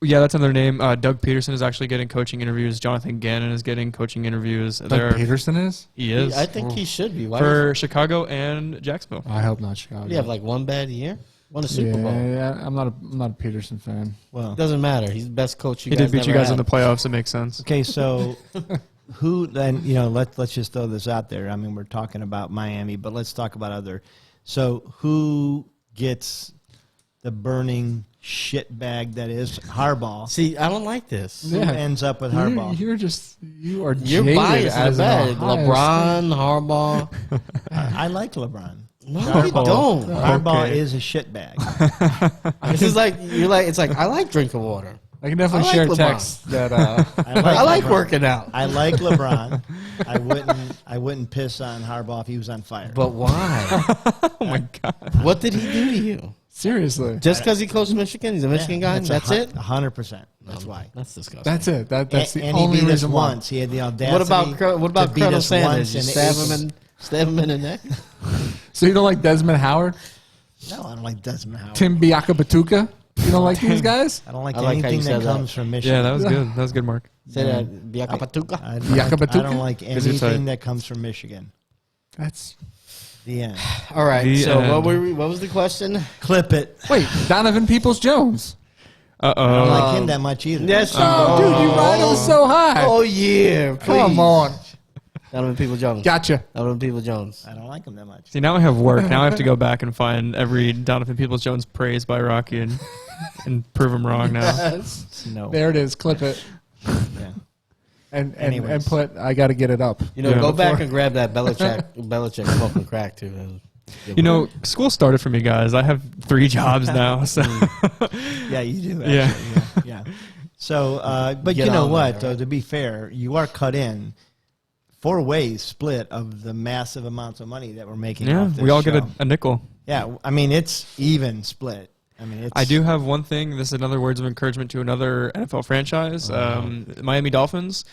Yeah, that's another name. Doug Peterson is actually getting coaching interviews. Jonathan Gannon is getting coaching interviews. Doug Peterson is? He is I think he should be. Why for Chicago and Jacksonville. I hope not Chicago. do you have like one bad year? Won a Super Bowl. Yeah, I'm not a Peterson fan. Well, Doesn't matter. He's the best coach you He guys did beat you never guys in had. the playoffs. It makes sense. okay, so who then? You know, let's just throw this out there. I mean, we're talking about Miami, but let's talk about other. So who gets the burning shit bag that is Harbaugh? See, I don't like this. Who ends up with Harbaugh? You are You're jaded biased in as the an bed. Ohio LeBron, Harbaugh. I like LeBron. No, you don't. Harbaugh Okay. is a shit bag. This is like you're like. It's like I like drinking water. State. I can definitely I share like text that. I like LeBron. working out. I like LeBron. I wouldn't piss on Harbaugh if he was on fire. But why? Oh my god! What did he do to you? Seriously, Just because he coached Michigan? He's a Michigan guy? That's it? 100%. That's why. That's disgusting. that's it. That's the and he only beat us reason why. once. He had the audacity. What about to beat Colonel us Sanders? once You and stab him in the neck? So you don't like Desmond Howard, No, I don't like Desmond Howard. Tim Biakabatuka? You don't like these guys? I don't like I like how you anything said that that. comes from Michigan. Yeah, that was good. That was good, Mark. Say that. Biakapatuka. I Yakabatuka? don't like Is it anything tight? that comes from Michigan. That's The end. All right. The So end. what was the question? Clip it. wait, Donovan Peoples-Jones. Uh I don't oh. like him that much either. Yes, Oh, dude, you ride him so high. Oh yeah, please. Come on, Donovan People-Jones. gotcha. Donovan People-Jones. I don't like him that much. See, now I have work. Now I have to go back and find every Donovan Peoples-Jones praise by Rocky and prove him wrong now. No. There it is. Clip it Yeah. and Anyways. put. I got to get it up. You know, Yeah. go back and grab that Belichick smoking crack too. You know, school started for me, guys. I have 3 jobs now. So Yeah, you do. Actually. Yeah. Yeah. So, but Get you know on what? that, Though, right? to be fair, you are cut in 4 ways split of the massive amounts of money that we're making. yeah, off this we all get show. a nickel. Yeah, I mean it's even split. I mean it's. I do have one thing. This is another words of encouragement to another NFL franchise, Miami Dolphins.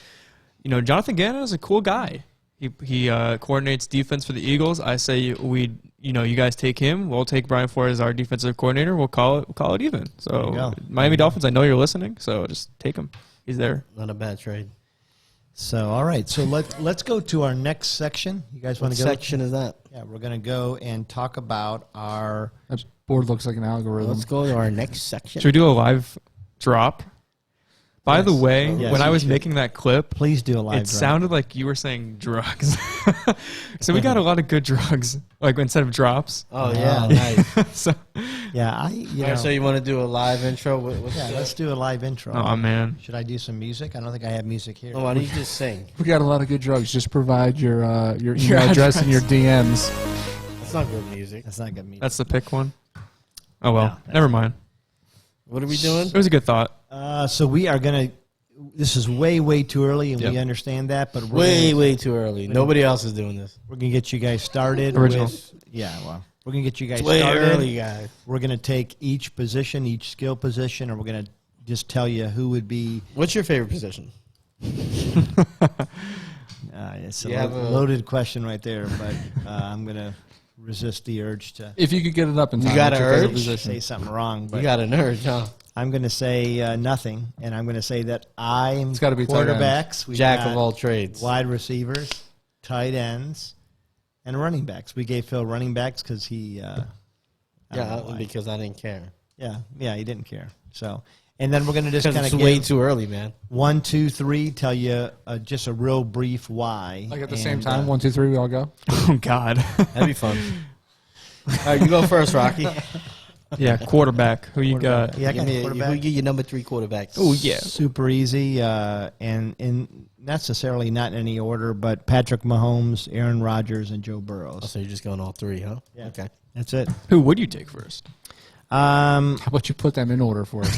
You know, Jonathan Gannon is a cool guy. He coordinates defense for the Eagles. I say you guys take him. We'll take Brian Flores as our defensive coordinator. We'll call it even. There you So go. Miami Dolphins, I know you're listening. So just take him. He's there. Not a bad trade. So all right, so let's go to our next section. You guys want What to go? section is that? Yeah, we're going to go and talk about our. That board looks like an algorithm. Let's go to our next section. Should we do a live drop? By the Yes. way, Yes, when I you was should. making that clip, Please do a live. it sounded like you were saying drugs. So we got a lot of good drugs, like instead of drops. Oh yeah, nice. So Yeah, All right, so you want to do a live intro? let's do a live intro. Oh man. Should I do some music? I don't think I have music here. Oh, why don't you just sing? We got a lot of good drugs. Just provide your email address and your DMs. That's not good music. That's not good music. That's the pick one. Oh well, No, never mind. What are we doing? It was a good thought. So we are gonna. This is way too early, and Yep. we understand that. But we're Way too early. Nobody else is doing this. we're gonna get you guys started. Original. We're gonna get you guys Way started. early, guys. We're gonna take each position, each skill position, and we're gonna just tell you who would be. What's your favorite position? It's a You have a- loaded question right there, but I'm gonna resist the urge to If you could get it up in time, got what's an your favorite urge? position? say something wrong. You But got an urge, huh? I'm gonna say nothing, and I'm gonna say that I'm It's gotta be tight ends. quarterbacks. We've Jack got of all trades. wide receivers, tight ends, and running backs. We gave Phil running backs because he. I don't know why. because I didn't care. Yeah, he didn't care. So, and then we're gonna just Because kind it's of way give too early, man. 1, 2, 3. Tell you just a real brief why. Like at the same and, time, 1, 2, 3, we all go. Oh God. That'd be fun. All right, you go first, Rocky. Yeah, quarterback. Who you got? Yeah, I Give got me quarterback. who give you number 3 quarterback? Oh yeah. Super easy, and in necessarily not in any order, but Patrick Mahomes, Aaron Rodgers, and Joe Oh, Burrows. so you're just going all 3, huh? Yeah. Okay. That's it. Who would you take first? How How about you put them in order for us?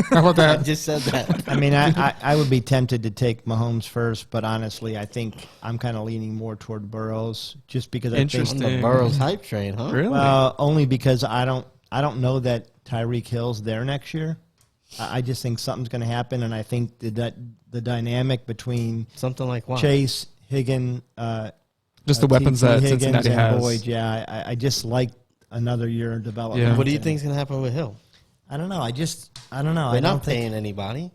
How about I that? just said that. I mean, I would be tempted to take Mahomes first, but honestly, I think I'm kind of leaning more toward Burrows, just because I think. Interesting. On the Burrows hype train, huh? Really? Well, only because I don't know that Tyreek Hill's there next year. I just think something's going to happen, and I think the dynamic between Something like what? Chase, Higgins, Just the weapons T. that Higgins Cincinnati and has. Boyd, yeah, I just like another year of development. Yeah. What do you think's going to happen with Hill? I don't know. I don't know. They're I don't not think. paying anybody.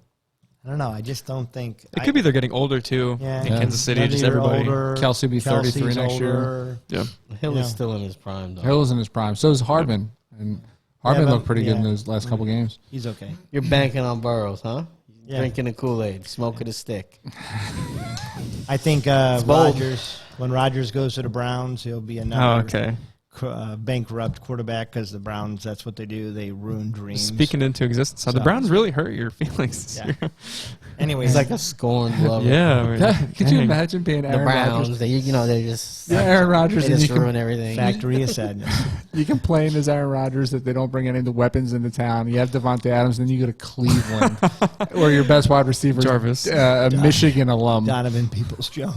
I don't know. I just don't think. It could be they're getting older too. Yeah, In Kansas City, another just year everybody. older. Kelsey will be 33 Kelsey's next year. older. Yeah. Hill Yeah. is still in his prime, though. Hill is in his prime. So is Hardman. And Hardman but- looked pretty good in yeah. those last couple games. He's okay. You're banking on Burrows, huh? Yeah. Drinking the Kool-Aid, smoking a stick. I think bold. Rodgers. When Rodgers goes to the Browns, he'll be Oh, another okay. bankrupt quarterback because the Browns. That's what they do. They ruin dreams. Speaking into existence, so the So- Browns really hurt your feelings this Yeah. year. Anyway, He's like a scorned lover. Yeah. I mean, Could you dang. imagine being The Aaron Browns, Rodgers? they just Yeah, Aaron Rodgers, they and just you, ruin everything. factory of sadness. you complain as Aaron Rodgers that they don't bring any of the weapons into town. You have Devonte Adams, then you go to Cleveland, where your best wide receiver, Jarvis. a Michigan alum. Donovan Peoples-Jones.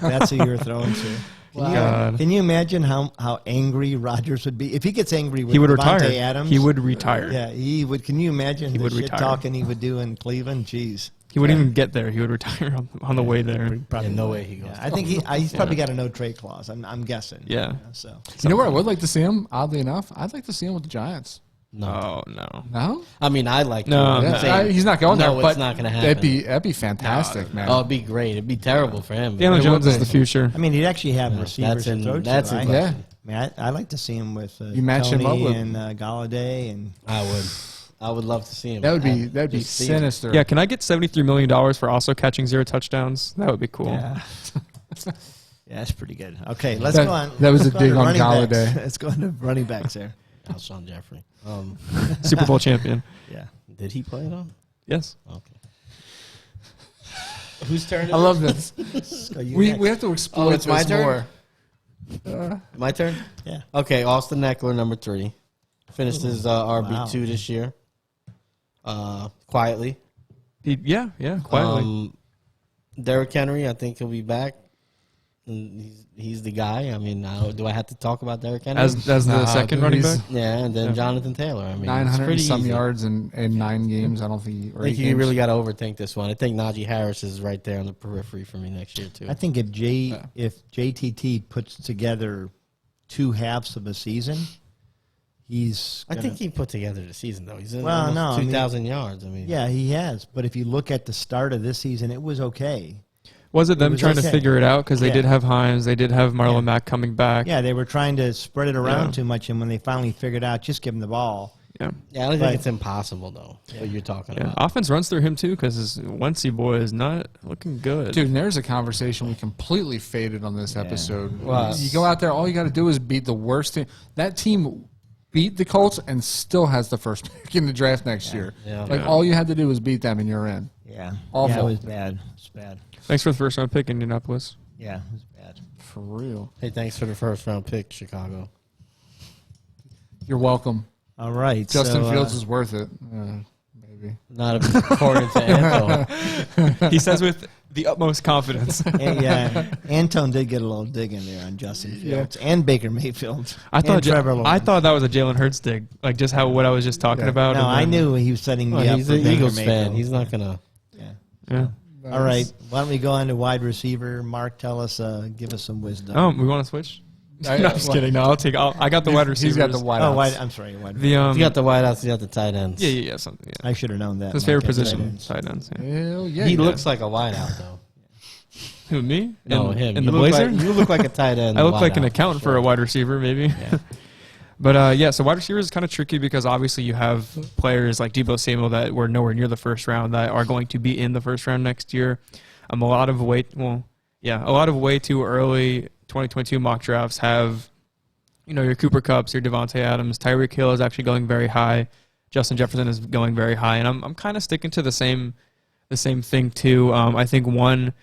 That's who you're throwing to. God. Can you imagine how angry Rodgers would be if he gets angry with He would Devontae retire. Adams? He would retire. Yeah, he would. Can you imagine He the would shit retire. talking he would do in Cleveland? Jeez. He wouldn't even get there. He would retire on the way there. Yeah, no way he goes. Yeah, I think he's probably got a no trade clause. I'm guessing. Yeah. So You know where I would like to see him? Oddly enough, I'd like to see him with the Giants. No, Oh no. No, I mean I like. No, to. I'm no. saying- He's not going no, there. it's But not going to happen. that'd be fantastic, man. Oh, it'd be great. It'd be terrible for him. but- Daniel It Jones would is be. the future. I mean, he'd actually have receivers that's in- to throw that's to. in Right? question. I mean, I like to see him with You match him Tony up with- and Galladay and I would love to see him. that'd be Just see him. sinister. Yeah, can I get $73 million for also catching 0 touchdowns? That would be cool. yeah. Yeah, that's pretty good. Okay, let's That- go on. that was Let's a go dig to on running backs. Galladay. Let's go into running backs there. Alshon Jeffrey. Super Bowl champion. Yeah. Did he play it on? Yes. Okay. Whose turn? I love this. So you we next. have to explore it's my this turn? more. My turn. Yeah. Okay, Austin Eckler, number 3, finished his RB2 this year. Quietly. Yeah, quietly. Derrick Henry, I think he'll be back. And he's the guy. I mean, do I have to talk about Derrick Henry? as the Nah, second dude, running he's- back? Yeah, and then Yeah. Jonathan Taylor. I mean, it's 900 pretty and some easy. yards in 9 games. I don't think. I think you really got to overthink this one. I think Najee Harris is right there on the periphery for me next year too. I think if JTT puts together 2 halves of a season, he's. I gonna- think he put together the season though. He's in Well, almost no, I mean- 2,000 yards. I mean, Yeah, he has. But if you look at the start of this season, it was okay. Was it them was trying to okay. figure it out? Because they Yeah. did have Hines. They did have Marlon Yeah. Mack coming back. Yeah, they were trying to spread it around Yeah. too much, and when they finally figured out, just give him the ball. Yeah. yeah. I don't But- think it's impossible though. What you're talking Yeah. about. Offense runs through him too because his Wentzy boy is not looking good. Dude, and there's a conversation we completely faded on this episode. Well, you go out there, all you got to do is beat the worst team. That team beat the Colts and still has the first pick in the draft next year. Yeah. Like all you had to do was beat them and you're in. Yeah. Awful. Yeah, it was bad. It's bad. Thanks for the first round pick, Indianapolis. Yeah, it was bad. For real. Hey, thanks for the first round pick, Chicago. You're welcome. All right. Justin so, Fields is worth it. Maybe. Not according to Anto. He says with the utmost confidence. Yeah, Antone did get a little dig in there on Justin Fields and Baker Mayfield. I thought and Trevor I Lawrence. thought that was a Jalen Hurts dig, like just how what I was just talking about. No, and I then- knew he was setting me up He's for an Baker Eagles Mayfield. fan. He's not gonna. Yeah. Yeah. All right. Why don't we go on to wide receiver? Mark, tell us, give us some wisdom. Oh, we want to switch? No, I'm just kidding. No, I got the wide receivers. He's got the wide Oh, outs. I'm sorry, wide. The You got the wideouts. You got the tight ends. yeah, something. Yeah. I should have known that. His Mark favorite had tight position, ends. tight ends. Yeah. Hell yeah. He yeah. looks like a wideout though. Who, me? No, in, him. in You the look Blazer. Like, you look like a tight end. I look like an wideout, accountant for sure. a wide receiver, maybe. Yeah. But so wide receiver is kind of tricky because obviously you have players like Deebo Samuel that were nowhere near the first round that are going to be in the first round next year. A lot of way too early 2022 mock drafts have, your Cooper Kupps, your Devonte Adams, Tyreek Hill is actually going very high. Justin Jefferson is going very high, and I'm kind of sticking to the same thing too. I think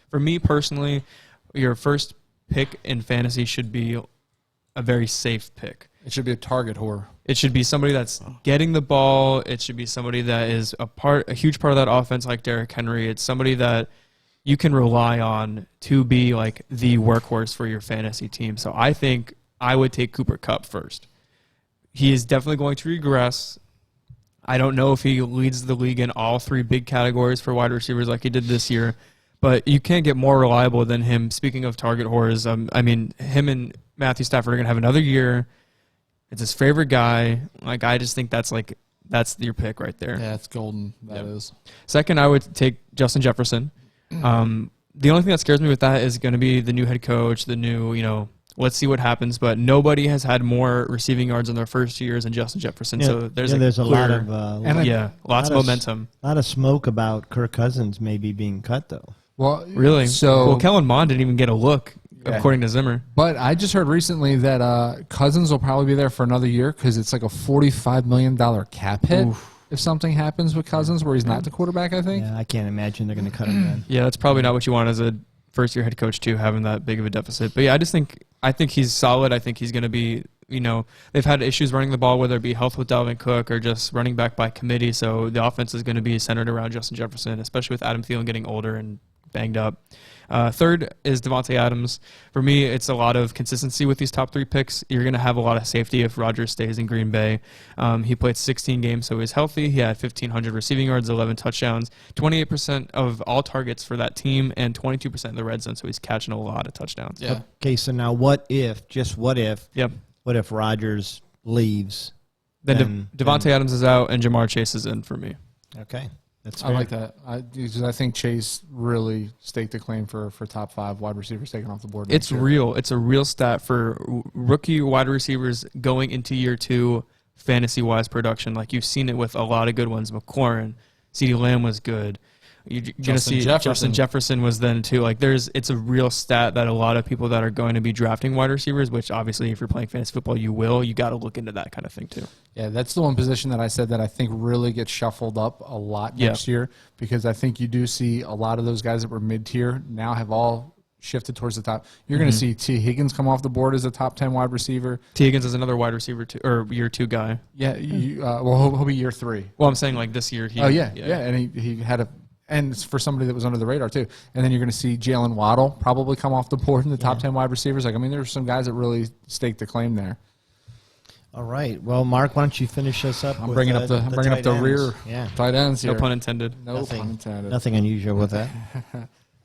for me personally, your first pick in fantasy should be a very safe pick. It should be a target whore. It should be somebody that's getting the ball. It should be somebody that is a huge part of that offense, like Derrick Henry. It's somebody that you can rely on to be like the workhorse for your fantasy team. So I think I would take Cooper Kupp first. He is definitely going to regress. I don't know if he leads the league in all three big categories for wide receivers like he did this year, but you can't get more reliable than him. Speaking of target whores, him and Matthew Stafford are going to have another year. It's his favorite guy. Like, I just think that's your pick right there. Yeah, it's golden. That is. Second, I would take Justin Jefferson. The only thing that scares me with that is going to be the new head coach, the new, let's see what happens. But nobody has had more receiving yards in their first years than Justin Jefferson. Yeah, So there's a lot clear- of lots of momentum. A lot of smoke about Kirk Cousins maybe being cut though. Well, Really? So, Kellen Mond didn't even get a look, Yeah. according to Zimmer. but I just heard recently that Cousins will probably be there for another year because it's like a $45 million cap hit if something happens with Cousins where he's not the quarterback, I think. Yeah, I can't imagine they're going to cut him then. Yeah, that's probably not what you want as a first-year head coach too, having that big of a deficit. But yeah, I think he's solid. I think he's going to be. They've had issues running the ball, whether it be health with Dalvin Cook or just running back by committee. So the offense is going to be centered around Justin Jefferson, especially with Adam Thielen getting older and banged up. Third is Devonte Adams. For me, it's a lot of consistency with these top three picks. You're going to have a lot of safety if Rodgers stays in Green Bay. He played 16 games, so he's healthy. He had 1,500 receiving yards, 11 touchdowns, 28% of all targets for that team, and 22% in the red zone, so he's catching a lot of touchdowns. Yeah. Okay, so now what if Yep. what if Rodgers leaves? Then Devontae Adams is out, and Jamar Chase is in for me. Okay, that's I fair. like that. Because I think Chase really staked a claim for top 5 wide receivers taken off the board. It's real. It's a real stat for rookie wide receivers going into year 2 fantasy-wise production. Like, you've seen it with a lot of good ones. McLaurin, CeeDee Lamb was good. You're going to see Justin Jefferson was then too. Like, it's a real stat that a lot of people that are going to be drafting wide receivers, which obviously if you're playing fantasy football, you got to look into that kind of thing too. Yeah, that's the one position that I said that I think really gets shuffled up a lot next year because I think you do see a lot of those guys that were mid-tier now have all shifted towards the top. You're going to see T. Higgins come off the board as a top 10 wide receiver. T. Higgins is another wide receiver or year 2 guy. Yeah, he'll be year 3. Well, I'm saying like this year. And he had a. And it's for somebody that was under the radar, too. And then you're going to see Jalen Waddle probably come off the board in the top 10 wide receivers. Like, I mean, there's some guys that really staked the claim there. All right. Well, Mark, why don't you finish us up? I'm with, bringing up the tight ends. rear tight ends here. No pun intended. No pun intended. Nothing unusual with that.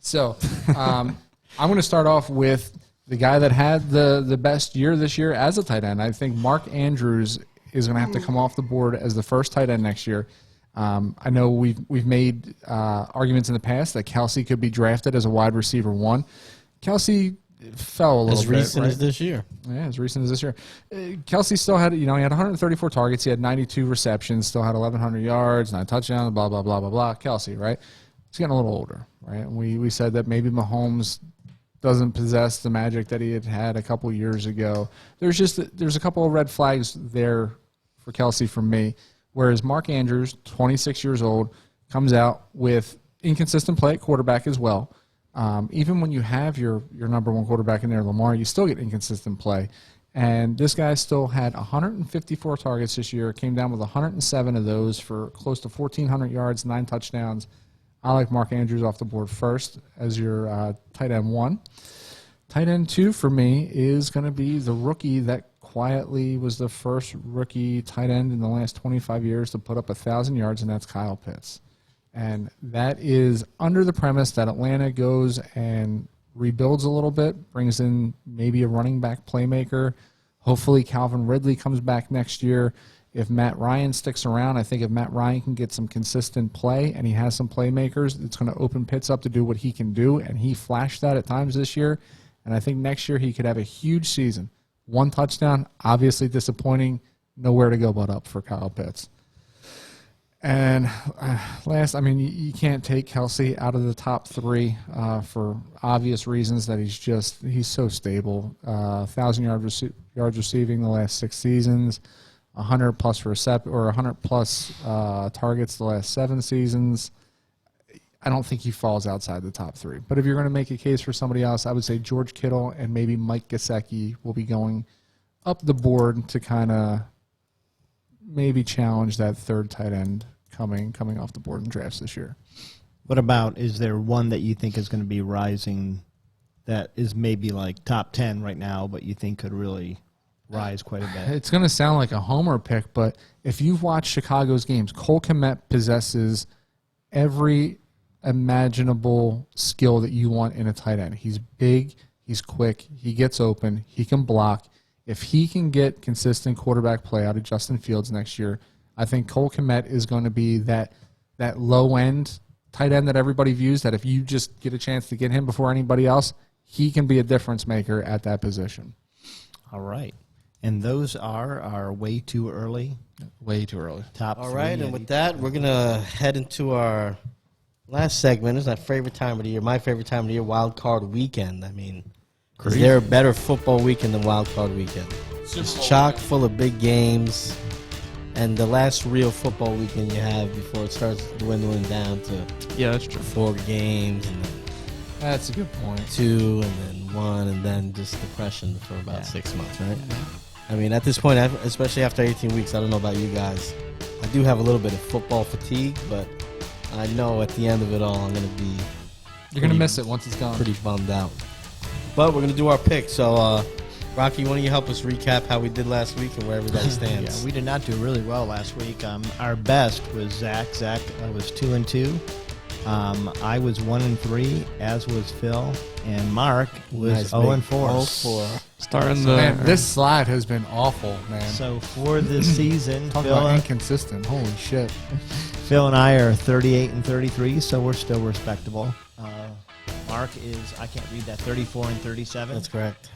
So, I'm going to start off with the guy that had the best year this year as a tight end. I think Mark Andrews is going to have to come off the board as the first tight end next year. I know we've made arguments in the past that Kelsey could be drafted as a wide receiver 1. Kelsey fell a little As bit. recent right? as this year. Yeah, as recent as this year. Kelsey still had, he had 134 targets. He had 92 receptions, still had 1,100 yards, 9 touchdowns, blah, blah, blah, blah, blah. Kelsey, right? He's getting a little older, right? And we said that maybe Mahomes doesn't possess the magic that he had a couple years ago. There's a couple of red flags there for Kelsey from me. Whereas Mark Andrews, 26 years old, comes out with inconsistent play at quarterback as well. Even when you have your number one quarterback in there, Lamar, you still get inconsistent play. And this guy still had 154 targets this year, came down with 107 of those for close to 1,400 yards, 9 touchdowns. I like Mark Andrews off the board first as your tight end 1. Tight end 2 for me is going to be the rookie that quietly was the first rookie tight end in the last 25 years to put up 1,000 yards, and that's Kyle Pitts. And that is under the premise that Atlanta goes and rebuilds a little bit, brings in maybe a running back playmaker. Hopefully Calvin Ridley comes back next year. If Matt Ryan sticks around, I think if Matt Ryan can get some consistent play and he has some playmakers, it's going to open Pitts up to do what he can do, and he flashed that at times this year. And I think next year he could have a huge season. 1 touchdown, obviously disappointing. Nowhere to go but up for Kyle Pitts. And last, I mean, you can't take Kelsey out of the top 3 for obvious reasons that he's so stable. 1,000 yards receiving the last 6 seasons, 100 plus 100 plus targets the last 7 seasons. I don't think he falls outside the top 3. But if you're going to make a case for somebody else, I would say George Kittle and maybe Mike Gesicki will be going up the board to kind of maybe challenge that 3rd tight end coming off the board in drafts this year. What about, is there one that you think is going to be rising that is maybe like top 10 right now, but you think could really rise quite a bit? It's going to sound like a homer pick, but if you've watched Chicago's games, Cole Kmet possesses every imaginable skill that you want in a tight end. He's big, he's quick, he gets open, he can block. If he can get consistent quarterback play out of Justin Fields next year, I think Cole Kmet is going to be that low-end tight end that everybody views, that if you just get a chance to get him before anybody else, he can be a difference maker at that position. All right. And those are our way too early. Way too early. Top All 3. right, and with that, we're going to head into our last segment. It's our favorite time of the year, my favorite time of the year, Wild Card Weekend. I mean, is there a better football weekend than Wild Card Weekend? It's chock full of big games, and the last real football weekend you have before it starts dwindling down to Yeah, that's true. 4 games, and then That's a good point. 2, and then 1, and then just depression for about 6 months, right? I mean, at this point, especially after 18 weeks, I don't know about you guys. I do have a little bit of football fatigue, but I know at the end of it all, I'm going to be You're going to miss it once it's gone. pretty bummed out. But we're going to do our picks. So, Rocky, why don't you help us recap how we did last week and where everybody stands? Yeah, we did not do really well last week. Our best was Zach. Zach was 2-2. I was 1-3, as was Phil, and Mark was 0-4. 0-4. Starting Man, this slide has been awful, man. So for this season, Talk Phil, about inconsistent. Holy shit. Phil and I are 38-33, so we're still respectable. Mark is, I can't read that, 34-37. That's correct.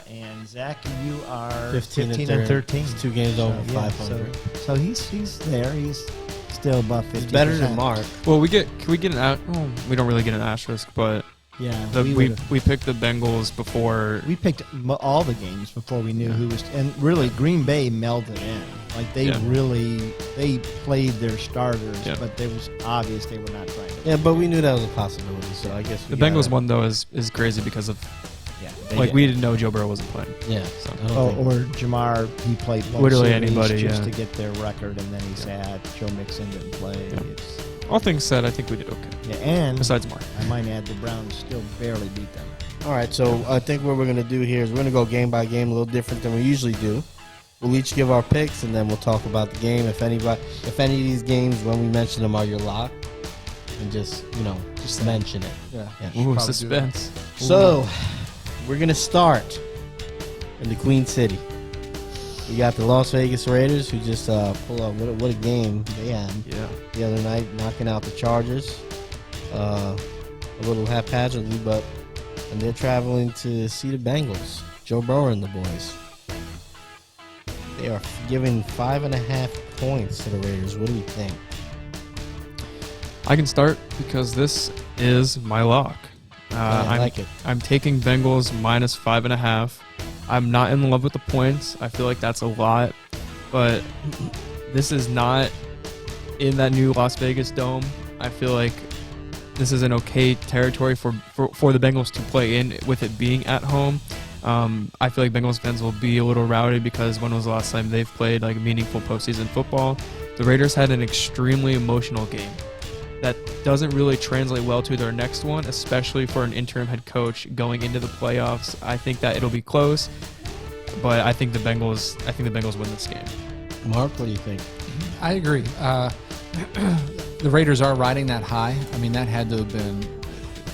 And Zach, you are 15 and 13. It's 2 games over yeah, 500. So he's there. He's still above 50%. It's better than Mark. Well, can we get we don't really get an asterisk, but Yeah, we picked the Bengals before. we picked all the games before we knew who was, and really Green Bay melded in. Like they played their starters, but it was obvious they were not trying to. Yeah, but we knew that was a possibility, so I guess The Bengals one though is crazy because of we didn't know Joe Burrow wasn't playing. Yeah. So. Or Jamar, he played one Literally series anybody, just yeah. to get their record, and then he's sad. Joe Mixon didn't play. Yeah. It's, All things said, I think we did okay. yeah, and Besides Mark. I might add the Browns still barely beat them. All right, so I think what we're going to do here is we're going to go game by game, a little different than we usually do. We'll each give our picks, and then we'll talk about the game. If any of these games, when we mention them, are your lock, and just mention it. Yeah. Ooh, Probably suspense. So, we're going to start in the Queen City. We got the Las Vegas Raiders, who just pull up. What a game they had the other night, knocking out the Chargers. A little haphazardly, and they're traveling to see the Bengals. Joe Burrow and the boys. They are giving 5.5 points to the Raiders. What do we think? I can start because this is my lock. I like it. I'm taking Bengals minus 5.5. I'm not in love with the points. I feel like that's a lot. but this is not in that new Las Vegas dome. I feel like this is an okay territory for the Bengals to play in, with it being at home. I feel like Bengals fans will be a little rowdy because when was the last time they've played like meaningful postseason football? The Raiders had an extremely emotional game that doesn't really translate well to their next one, especially for an interim head coach going into the playoffs. I think that it'll be close, but I think the Bengals win this game. Mark, what do you think? I agree. The Raiders are riding that high. I mean, that had to have been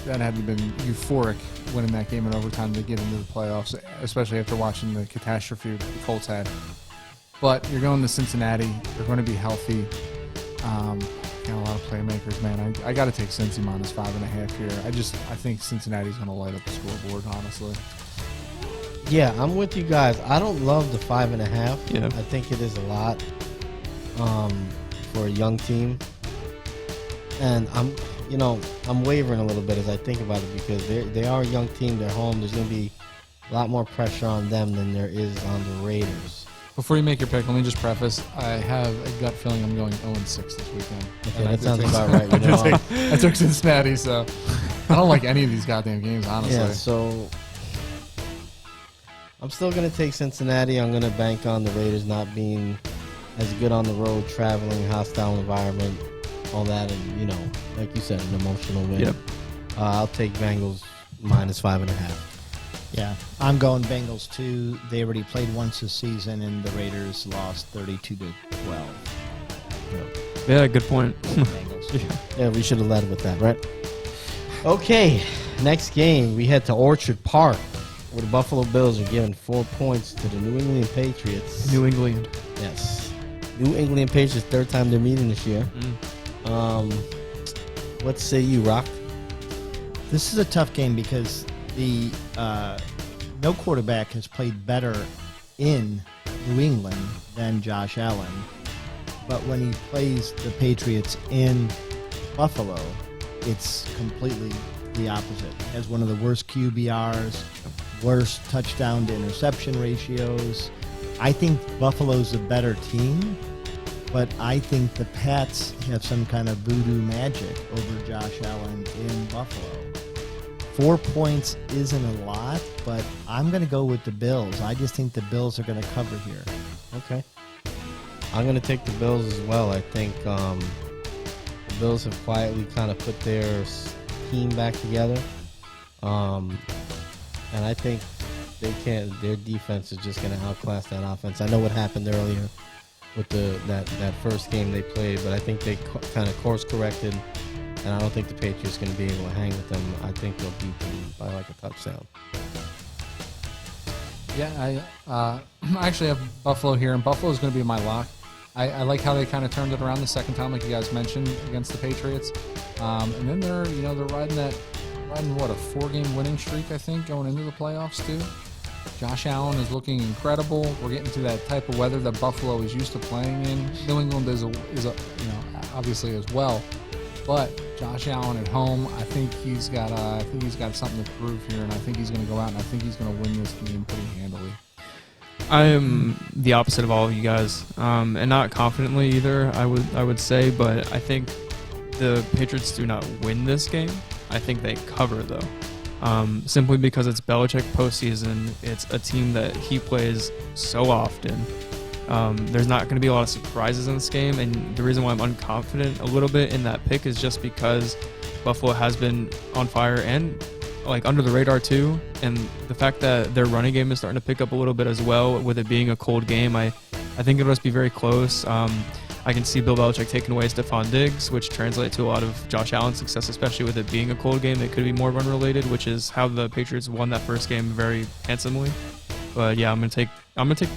euphoric, winning that game in overtime to get into the playoffs, especially after watching the catastrophe the Colts had. But you're going to Cincinnati. They're going to be healthy. Got a lot of playmakers, man. I got to take Cincy minus 5.5 here. I think Cincinnati's going to light up the scoreboard, honestly. Yeah, I'm with you guys. I don't love the 5.5. Yeah. I think it is a lot for a young team. And I'm wavering a little bit as I think about it because they are a young team. They're home. There's going to be a lot more pressure on them than there is on the Raiders. Before you make your pick, let me just preface. I have a gut feeling I'm going 0-6 this weekend. Okay, that sounds about right. I took Cincinnati, so I don't like any of these goddamn games, honestly. Yeah, so I'm still going to take Cincinnati. I'm going to bank on the Raiders not being as good on the road, traveling, hostile environment, all that, and, like you said, an emotional win. Yep. I'll take Bengals minus 5.5. Yeah, I'm going Bengals too. They already played once this season, and the Raiders lost 32-12. Yeah, good point. Bengals. Yeah, we should have led with that, right? Okay, next game, we head to Orchard Park, where the Buffalo Bills are giving 4 points to the New England Patriots. New England. Yes. New England Patriots, third time they're meeting this year. What say you, Rock? This is a tough game because the no quarterback has played better in New England than Josh Allen. But when he plays the Patriots in Buffalo, it's completely the opposite. He has one of the worst QBRs, worst touchdown to interception ratios. I think Buffalo's a better team, but I think the Pats have some kind of voodoo magic over Josh Allen in Buffalo. 4 points isn't a lot, but I'm going to go with the Bills. I just think the Bills are going to cover here. Okay. I'm going to take the Bills as well. I think the Bills have quietly kind of put their team back together. And I think their defense is just going to outclass that offense. I know what happened earlier with that first game they played, but I think they kind of course corrected. And I don't think the Patriots are going to be able to hang with them. I think they'll beat them by like a touchdown. Yeah, I actually have Buffalo here, and Buffalo is going to be my lock. I like how they kind of turned it around the second time, like you guys mentioned, against the Patriots. And then they're riding a 4-game winning streak, I think, going into the playoffs too. Josh Allen is looking incredible. We're getting to that type of weather that Buffalo is used to playing in. New England is obviously as well. But Josh Allen at home, I think he's got something to prove here, and I think he's going to go out and I think he's going to win this game pretty handily. I am the opposite of all of you guys, and not confidently either. I would say, but I think the Patriots do not win this game. I think they cover though, simply because it's Belichick postseason. It's a team that he plays so often. There's not going to be a lot of surprises in this game, and the reason why I'm unconfident a little bit in that pick is just because Buffalo has been on fire and like under the radar too, and the fact that their running game is starting to pick up a little bit as well with it being a cold game. I think it'll just be very close. I can see Bill Belichick taking away Stephon Diggs, which translates to a lot of Josh Allen's success, especially with it being a cold game. It could be more run related, which is how the Patriots won that first game very handsomely. But yeah, I'm gonna take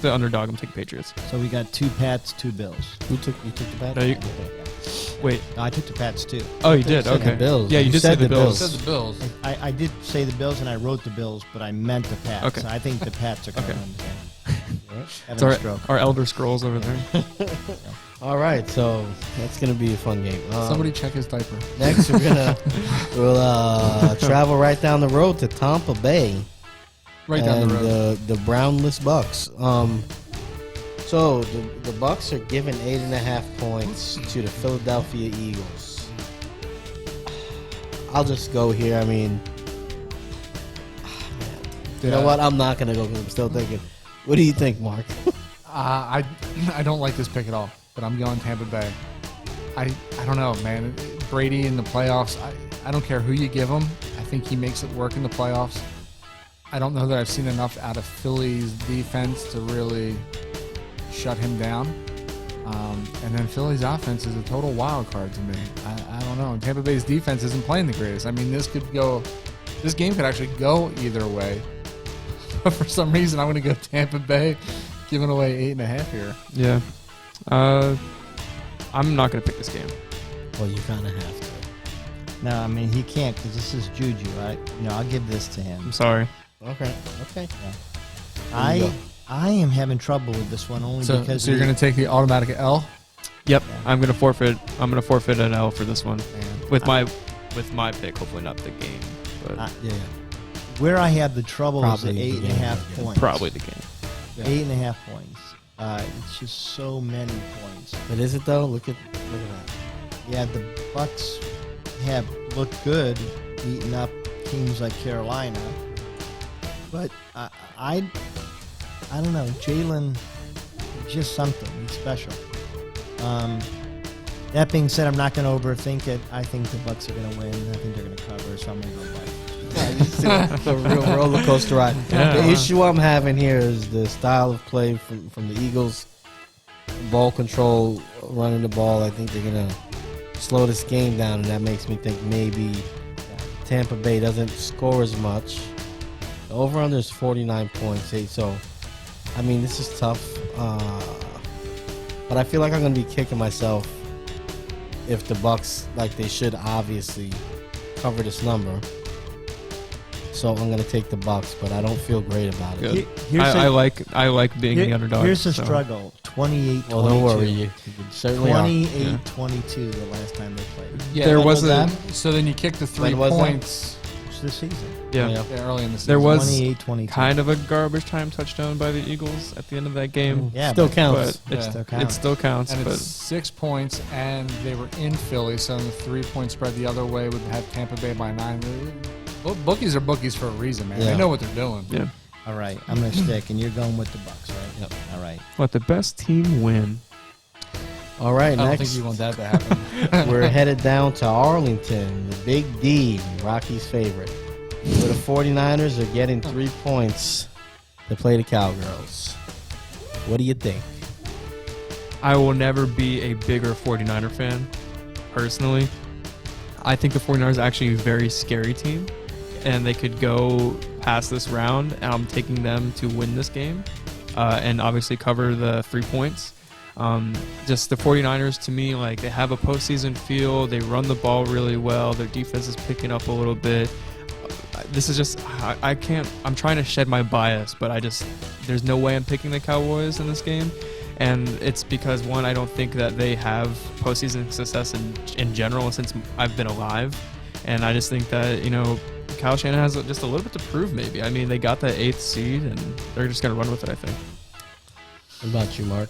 the underdog. I'm taking Patriots. So we got 2 Pats, 2 Bills. You took the Pats? No, wait. No, I took the Pats too. Oh, you did? said Okay. the Bills. Yeah, you did say the Bills. You said the Bills. I did say the Bills, and I wrote the Bills, but I meant the Pats. Okay. I think the Pats are going to Okay. win the game. It's Having a stroke. our Elder Scrolls over there. All right, so that's going to be a fun game. Somebody check his diaper. Next, we'll travel right down the road to Tampa Bay. Right down the road. The Brownless Bucks. So the Bucks are giving 8.5 points to the Philadelphia Eagles. I'll just go here. I mean, you know what? I'm not gonna go because I'm still thinking. What do you think, Mark? I don't like this pick at all, but I'm going Tampa Bay. I don't know, man. Brady in the playoffs, I don't care who you give him. I think he makes it work in the playoffs. I don't know that I've seen enough out of Philly's defense to really shut him down. And then Philly's offense is a total wild card to me. I don't know. And Tampa Bay's defense isn't playing the greatest. I mean, this game could actually go either way. But for some reason, I'm going to go Tampa Bay, giving away 8.5 here. Yeah. I'm not going to pick this game. Well, you kind of have to. No, I mean, he can't because this is Juju, right? I'll give this to him. I'm sorry. Okay. I am having trouble with this one only because... So you're going to take the automatic L? Yep. Yeah. I'm going to forfeit. I'm going to forfeit an L for this one. Man. With my pick, hopefully not the game. But Yeah. Where I have the trouble Probably is the at 8.5 game. points. probably the game. 8.5 points. It's just so many points. But is it though? Look at that. Yeah, the Bucks have looked good, beating up teams like Carolina. But I don't know. Jalen, just something. He's special. That being said, I'm not going to overthink it. I think the Bucks are going to win. I think they're going to cover, so I'm going to go Bucks. It's a real roller coaster ride. Yeah. The issue I'm having here is the style of play from the Eagles. Ball control, running the ball. I think they're going to slow this game down, and that makes me think maybe Tampa Bay doesn't score as much. The over-under is 49 points. So, I mean, this is tough. But I feel like I'm going to be kicking myself if the Bucks, like they should, obviously cover this number. So I'm going to take the Bucks, but I don't feel great about it. Good. Here's I like being the underdog. Here's the so. struggle. 28-22. Well, don't worry. You certainly are. 28-22 the last time they played. Yeah, There when was that? a- So then you kick the 3 When was that? points It's the season. Yeah. early in the season. There was 28-22. kind of a garbage time touchdown by the Eagles at the end of that game. Yeah, Still but counts. But Yeah. still it counts. still counts. And But it's 6 points, and they were in Philly, so the 3-point spread the other way would have Tampa Bay by 9. Bookies are bookies for a reason, man. Yeah. They know what they're doing. yeah. All right, I'm going to stick, and you're going with the Bucks, right? Yep. All right. Let the best team win. All right, I don't next think you want that to happen. we're headed down to Arlington, the Big D, Rocky's favorite. Where the 49ers are getting 3 points to play the Cowgirls. What do you think? I will never be a bigger 49er fan, personally. I think the 49ers are actually a very scary team, and they could go past this round, and I'm taking them to win this game and obviously cover the 3 points. Just the 49ers, to me, like, they have a postseason feel. They run the ball really well. Their defense is picking up a little bit. This is just, I can't, I'm trying to shed my bias, but there's no way I'm picking the Cowboys in this game. And it's because, one, I don't think that they have postseason success in general since I've been alive. And I just think that, Kyle Shanahan has just a little bit to prove, maybe. I mean, they got that 8th seed, and they're just going to run with it, I think. What about you, Mark?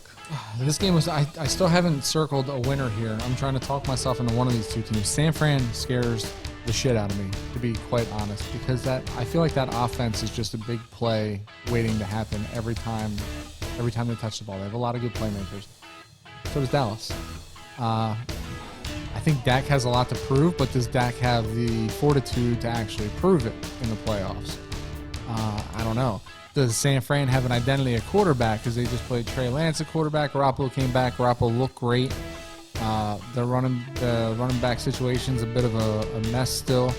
This game was, I still haven't circled a winner here. I'm trying to talk myself into one of these two teams. San Fran scares the shit out of me, to be quite honest, because I feel like that offense is just a big play waiting to happen every time they touch the ball. They have a lot of good playmakers. So does Dallas. I think Dak has a lot to prove, but does Dak have the fortitude to actually prove it in the playoffs? I don't know. Does San Fran have an identity at quarterback because they just played Trey Lance at quarterback? Garoppolo came back. Garoppolo looked great. The running back situation's a bit of a mess still.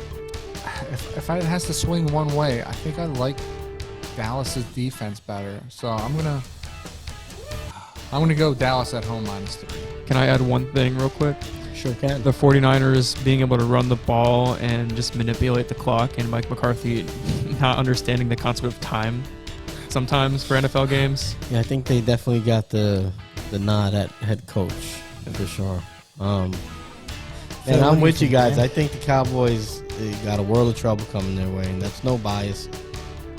If it has to swing one way, I think I like Dallas's defense better. So I'm gonna go Dallas at home -3. Can I add one thing real quick? Sure can. The 49ers being able to run the ball and just manipulate the clock, and Mike McCarthy not understanding the concept of time sometimes for NFL games. Yeah, I think they definitely got the nod at head coach for sure. And what do I'm you with you think, guys. man? I think the Cowboys, they got a world of trouble coming their way, and that's no bias.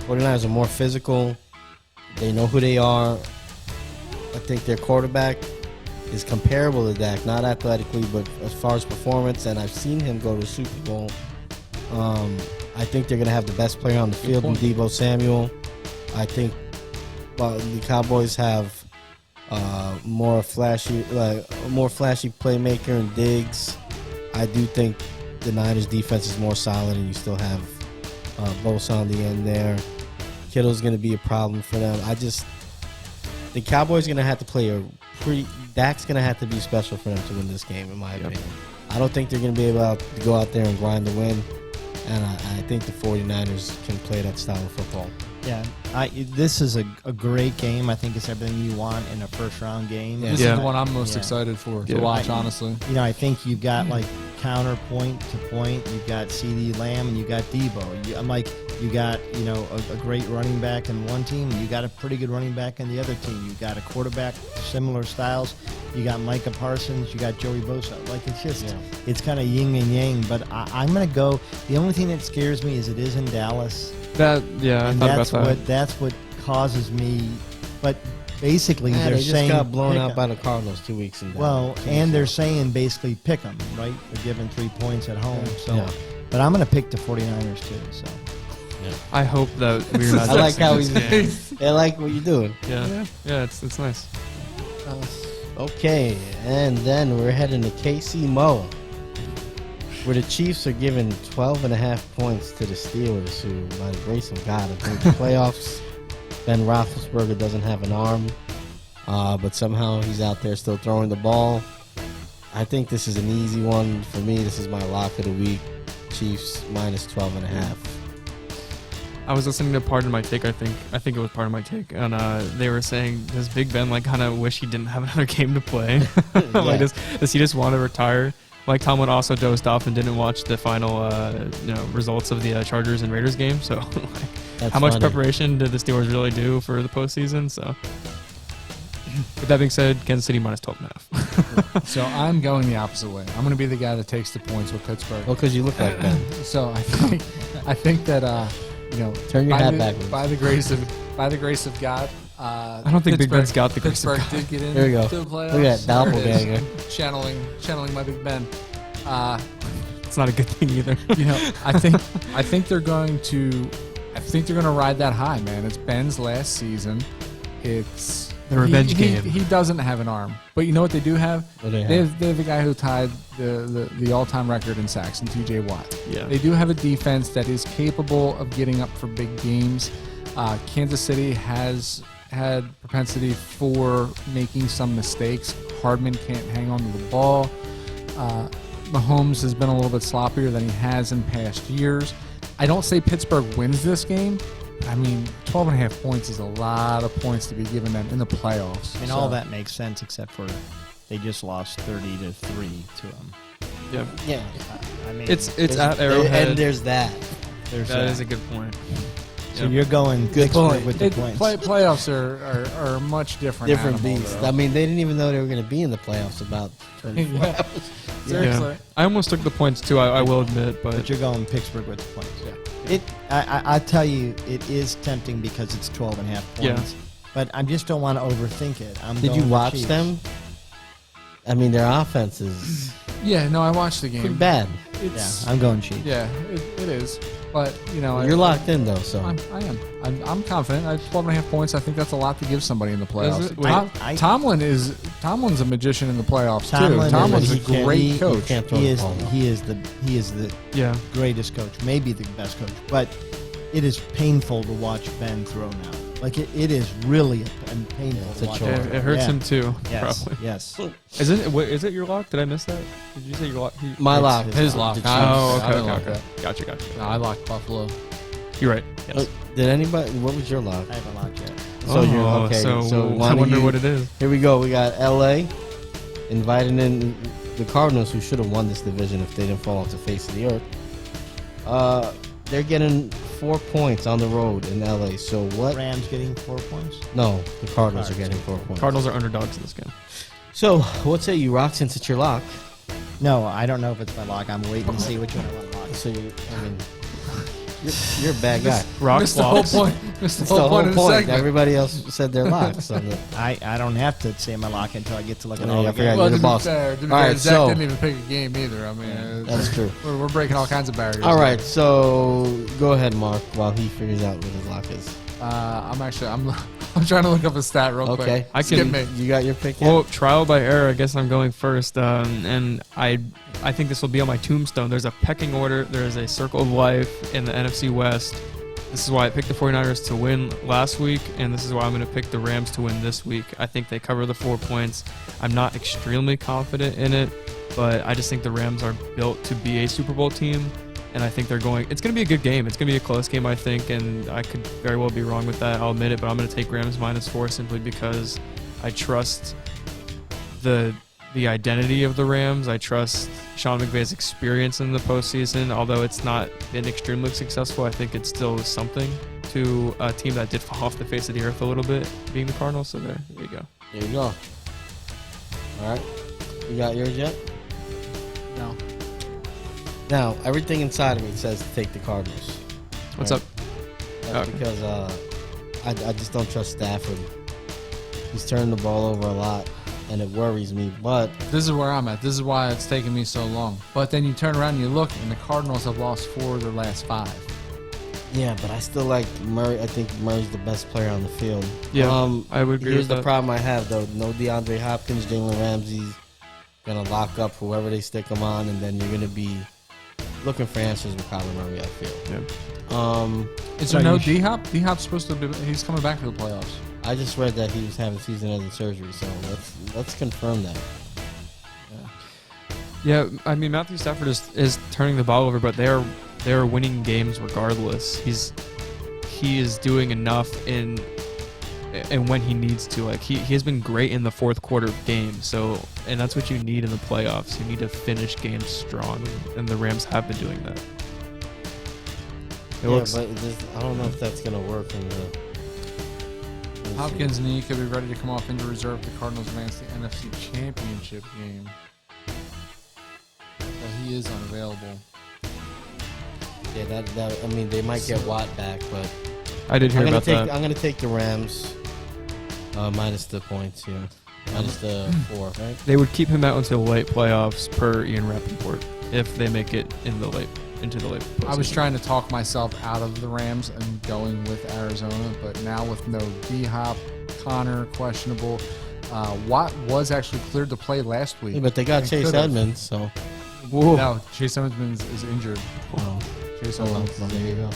49ers are more physical. They know who they are. I think their quarterback is comparable to Dak, not athletically, but as far as performance. And I've seen him go to the Super Bowl. I think they're going to have the best player on the field in Deebo Samuel. I think the Cowboys have more flashy playmaker and Diggs. I do think the Niners defense is more solid, and you still have Bosa on the end there. Kittle's going to be a problem for them. The Cowboys going to have to play Dak's going to have to be special for them to win this game, in my opinion. I don't think they're going to be able to go out there and grind the win, and I think the 49ers can play that style of football. Yeah, this is a great game. I think it's everything you want in a first-round game. This is the one I'm most excited for to watch, honestly. You know, I think you've got, like, counterpoint to point. You've got CeeDee Lamb and you got Debo. I'm like, you got, you know, a great running back in one team, and you got a pretty good running back in the other team. You got a quarterback, similar styles. You got Micah Parsons. You got Joey Bosa. Like, it's just, it's kind of yin and yang. But I'm going to go. The only thing that scares me is it is in Dallas. I thought about that. That's what causes me. But basically, they they're just saying got blown out by the Cardinals 2 weeks ago. Well, and they're saying basically pick them, right? They're giving 3 points at home. So, but I'm going to pick the 49ers too. So. I hope that we're not. I like how I like what you're doing. Yeah, it's nice. Okay, and then we're heading to KC Mo, where the Chiefs are giving 12.5 points to the Steelers, who, by the grace of God, have made the playoffs. Ben Roethlisberger doesn't have an arm, but somehow he's out there still throwing the ball. I think this is an easy one for me. This is my lock of the week. Chiefs minus 12.5. I was listening to Part of My Take. I think it was Part of My Take, and they were saying, does Big Ben like kind of wish he didn't have another game to play? Like, does he just want to retire? Like, Tomlin also dozed off and didn't watch the final results of the Chargers and Raiders game. So, how much preparation did the Steelers really do for the postseason? So, with that being said, Kansas City minus 12.5. So I'm going the opposite way. I'm going to be the guy that takes the points with Pittsburgh. Well, because you look like Ben. So I think that turn your hat backwards. By the grace of God. I don't think Big Ben's got the grace of God. Pittsburgh did get in. There you go. To the playoffs. Look at that doppelganger. Channeling my Big Ben. It's not a good thing either. I think they're going to ride that high, man. It's Ben's last season. It's the revenge game. He doesn't have an arm, but you know what they do have? They have the guy who tied the all-time record in sacks, and T.J. Watt. Yeah. They do have a defense that is capable of getting up for big games. Kansas City has had propensity for making some mistakes. Hardman can't hang on to the ball. Mahomes has been a little bit sloppier than he has in past years. I don't say Pittsburgh wins this game. I mean, 12.5 points is a lot of points to be given them in the playoffs. I mean, all that makes sense except for they just lost 30-3 to them. Yeah. I mean, it's at Arrowhead. And there's that. That is a good point. So you're going good point with the points. Playoffs are much different. Different beasts. I mean, they didn't even know they were going to be in the playoffs about 24 hours. Seriously. Yeah. I almost took the points too. I will admit, but you're going Pittsburgh with the points. Yeah. I tell you, it is tempting because it's 12.5 points. Yeah. But I just don't want to overthink it. Did you watch them? I mean, their offense is Yeah, no, I watched the game. pretty bad. I'm going Chiefs. Yeah, it is. But, You're locked in, though, so. I am. I'm confident. 12.5 points, I think that's a lot to give somebody in the playoffs. Wait, Tomlin's a magician in the playoffs, Tomlin too. Tomlin's is- a great coach. can't throw He the is ball, though. he is the greatest coach, maybe the best coach. But it is painful to watch Ben throw now. Like it is really painful it's to a watch. chore. him. it hurts Yeah. him too. Yes, Probably. yes. Is it your lock? Did I miss that? Did you say your lock? My lock. His lock. The Oh, Chiefs. I didn't okay. lock that. Gotcha. No, I locked Buffalo. You're right. Yes. Did anybody? What was your lock? I haven't locked yet. So you're okay. So one I of wonder you- what it is. Here we go. We got LA inviting in the Cardinals, who should have won this division if they didn't fall off the face of the earth. They're getting 4 points on the road in LA. So what? Rams getting 4 points. No, the Cardinals are getting 4 points. Cardinals are underdogs in this game. So what say you, Rock? Since it's your lock. No, I don't know if it's my lock. I'm waiting to see which one I want to lock. So you, I mean, You're a bad guy. Rock Missed the whole blocks. point. Missed the That's the whole point whole of the point. segment. Everybody else said their locks. I don't have to say my lock until I get to look at Yeah, all I the forgot games. you're Well, the to be boss. fair, All right, Zach so- didn't even pick a game either. I mean, That's true. we're breaking all kinds of barriers. All right, so go ahead, Mark, while he figures out what his lock is. I'm trying to look up a stat real Okay. quick. I Skip can- me. You got your pick yet? Well, trial by error. I guess I'm going first, and I think this will be on my tombstone. There's a pecking order. There is a circle of life in the NFC West. This is why I picked the 49ers to win last week, and this is why I'm going to pick the Rams to win this week. I think they cover the 4 points. I'm not extremely confident in it, but I just think the Rams are built to be a Super Bowl team, and I think it's going to be a good game. It's going to be a close game, I think, and I could very well be wrong with that. I'll admit it, but I'm going to take Rams -4 simply because I trust the identity of the Rams. I trust Sean McVay's experience in the postseason. Although it's not been extremely successful, I think it's still something to a team that did fall off the face of the earth a little bit, being the Cardinals. So there you go. There you go. All right. You got yours yet? No. Now, everything inside of me says to take the Cardinals. What's Right. up? That's Okay. because I just don't trust Stafford. He's turning the ball over a lot, and it worries me. But This is where I'm at. This is why it's taken me so long. But then you turn around and you look, and the Cardinals have lost 4 of their last 5. yeah, but I still like Murray. I think Murray's the best player on the field. Yeah, I would agree Here's with the that. problem I have, though. No DeAndre Hopkins, Jalen Ramsey's gonna lock up whoever they stick him on, and then you're gonna be looking for answers with Kyler Murray. I feel. Yeah. Is there No, no you sh- D-Hop? D-Hop's supposed to be. He's coming back for the playoffs. I just read that he was having season-ending surgery, so let's confirm that. Yeah, I mean Matthew Stafford is turning the ball over, but they're winning games regardless. He is doing enough and when he needs to. Like he has been great in the fourth quarter of games. So and that's what you need in the playoffs. You need to finish games strong, and the Rams have been doing that. It looks but I don't know if that's gonna work in the. Hopkins knee could be ready to come off into reserve. The Cardinals advance the NFC Championship game. So he is unavailable. Yeah, that I mean they might get Watt back, but I did hear about that. I'm gonna take the Rams minus the points here, minus the 4, right? They would keep him out until late playoffs per Ian Rappaport if they make it into the late. I was postseason. trying to talk myself out of the Rams and going with Arizona, but now with no D-Hop, Connor questionable. Watt was actually cleared to play last week. Yeah, but they got And Chase could've. Edmonds, so No, Chase Edmonds is injured. Chase well, Edmonds is there you injured.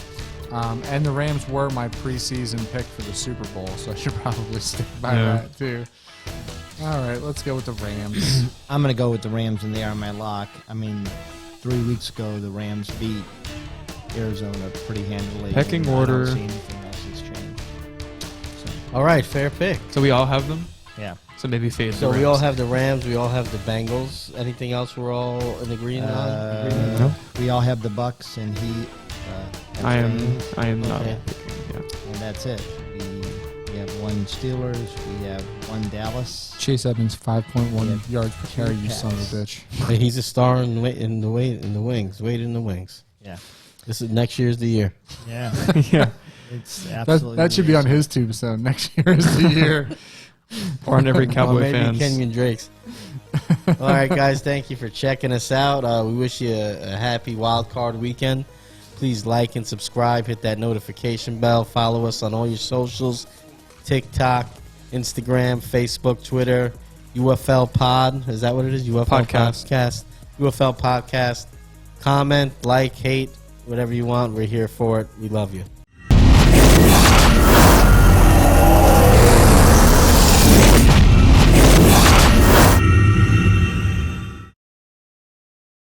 go. And the Rams were my preseason pick for the Super Bowl, so I should probably stick by Yeah. that too. All right, let's go with the Rams. I'm going to go with the Rams, and they are my lock. I mean, 3 weeks ago, the Rams beat Arizona pretty handily. Pecking and I order. don't see anything else has changed. All right, fair pick. So we all have them. Yeah. So maybe fade. So the we all Rams. have the Rams, we all have the Bengals. Anything else we're all in agreement on? No. We all have the Bucks, and he. has I Rams, am not Okay. picking. Yeah. and that's it. We have 1 Steelers. We have 1 Dallas. Chase Edmonds, 5.1 Yeah. yards per carry. You son of a bitch. Hey, he's a star in the wings. Wait in the wings. Yeah. This is next year's the year. Yeah. Yeah. It's absolutely. That should be on his tombstone. Next year is the year. Or on every Or Cowboy maybe fans. Kenyon Drake's. All right, guys. Thank you for checking us out. We wish you a happy wild card weekend. Please like and subscribe. Hit that notification bell. Follow us on all your socials: TikTok, Instagram, Facebook, Twitter. UFL Pod. Is that what it is? UFL Podcast. UFL Podcast. Comment, like, hate, whatever you want. We're here for it. We love you.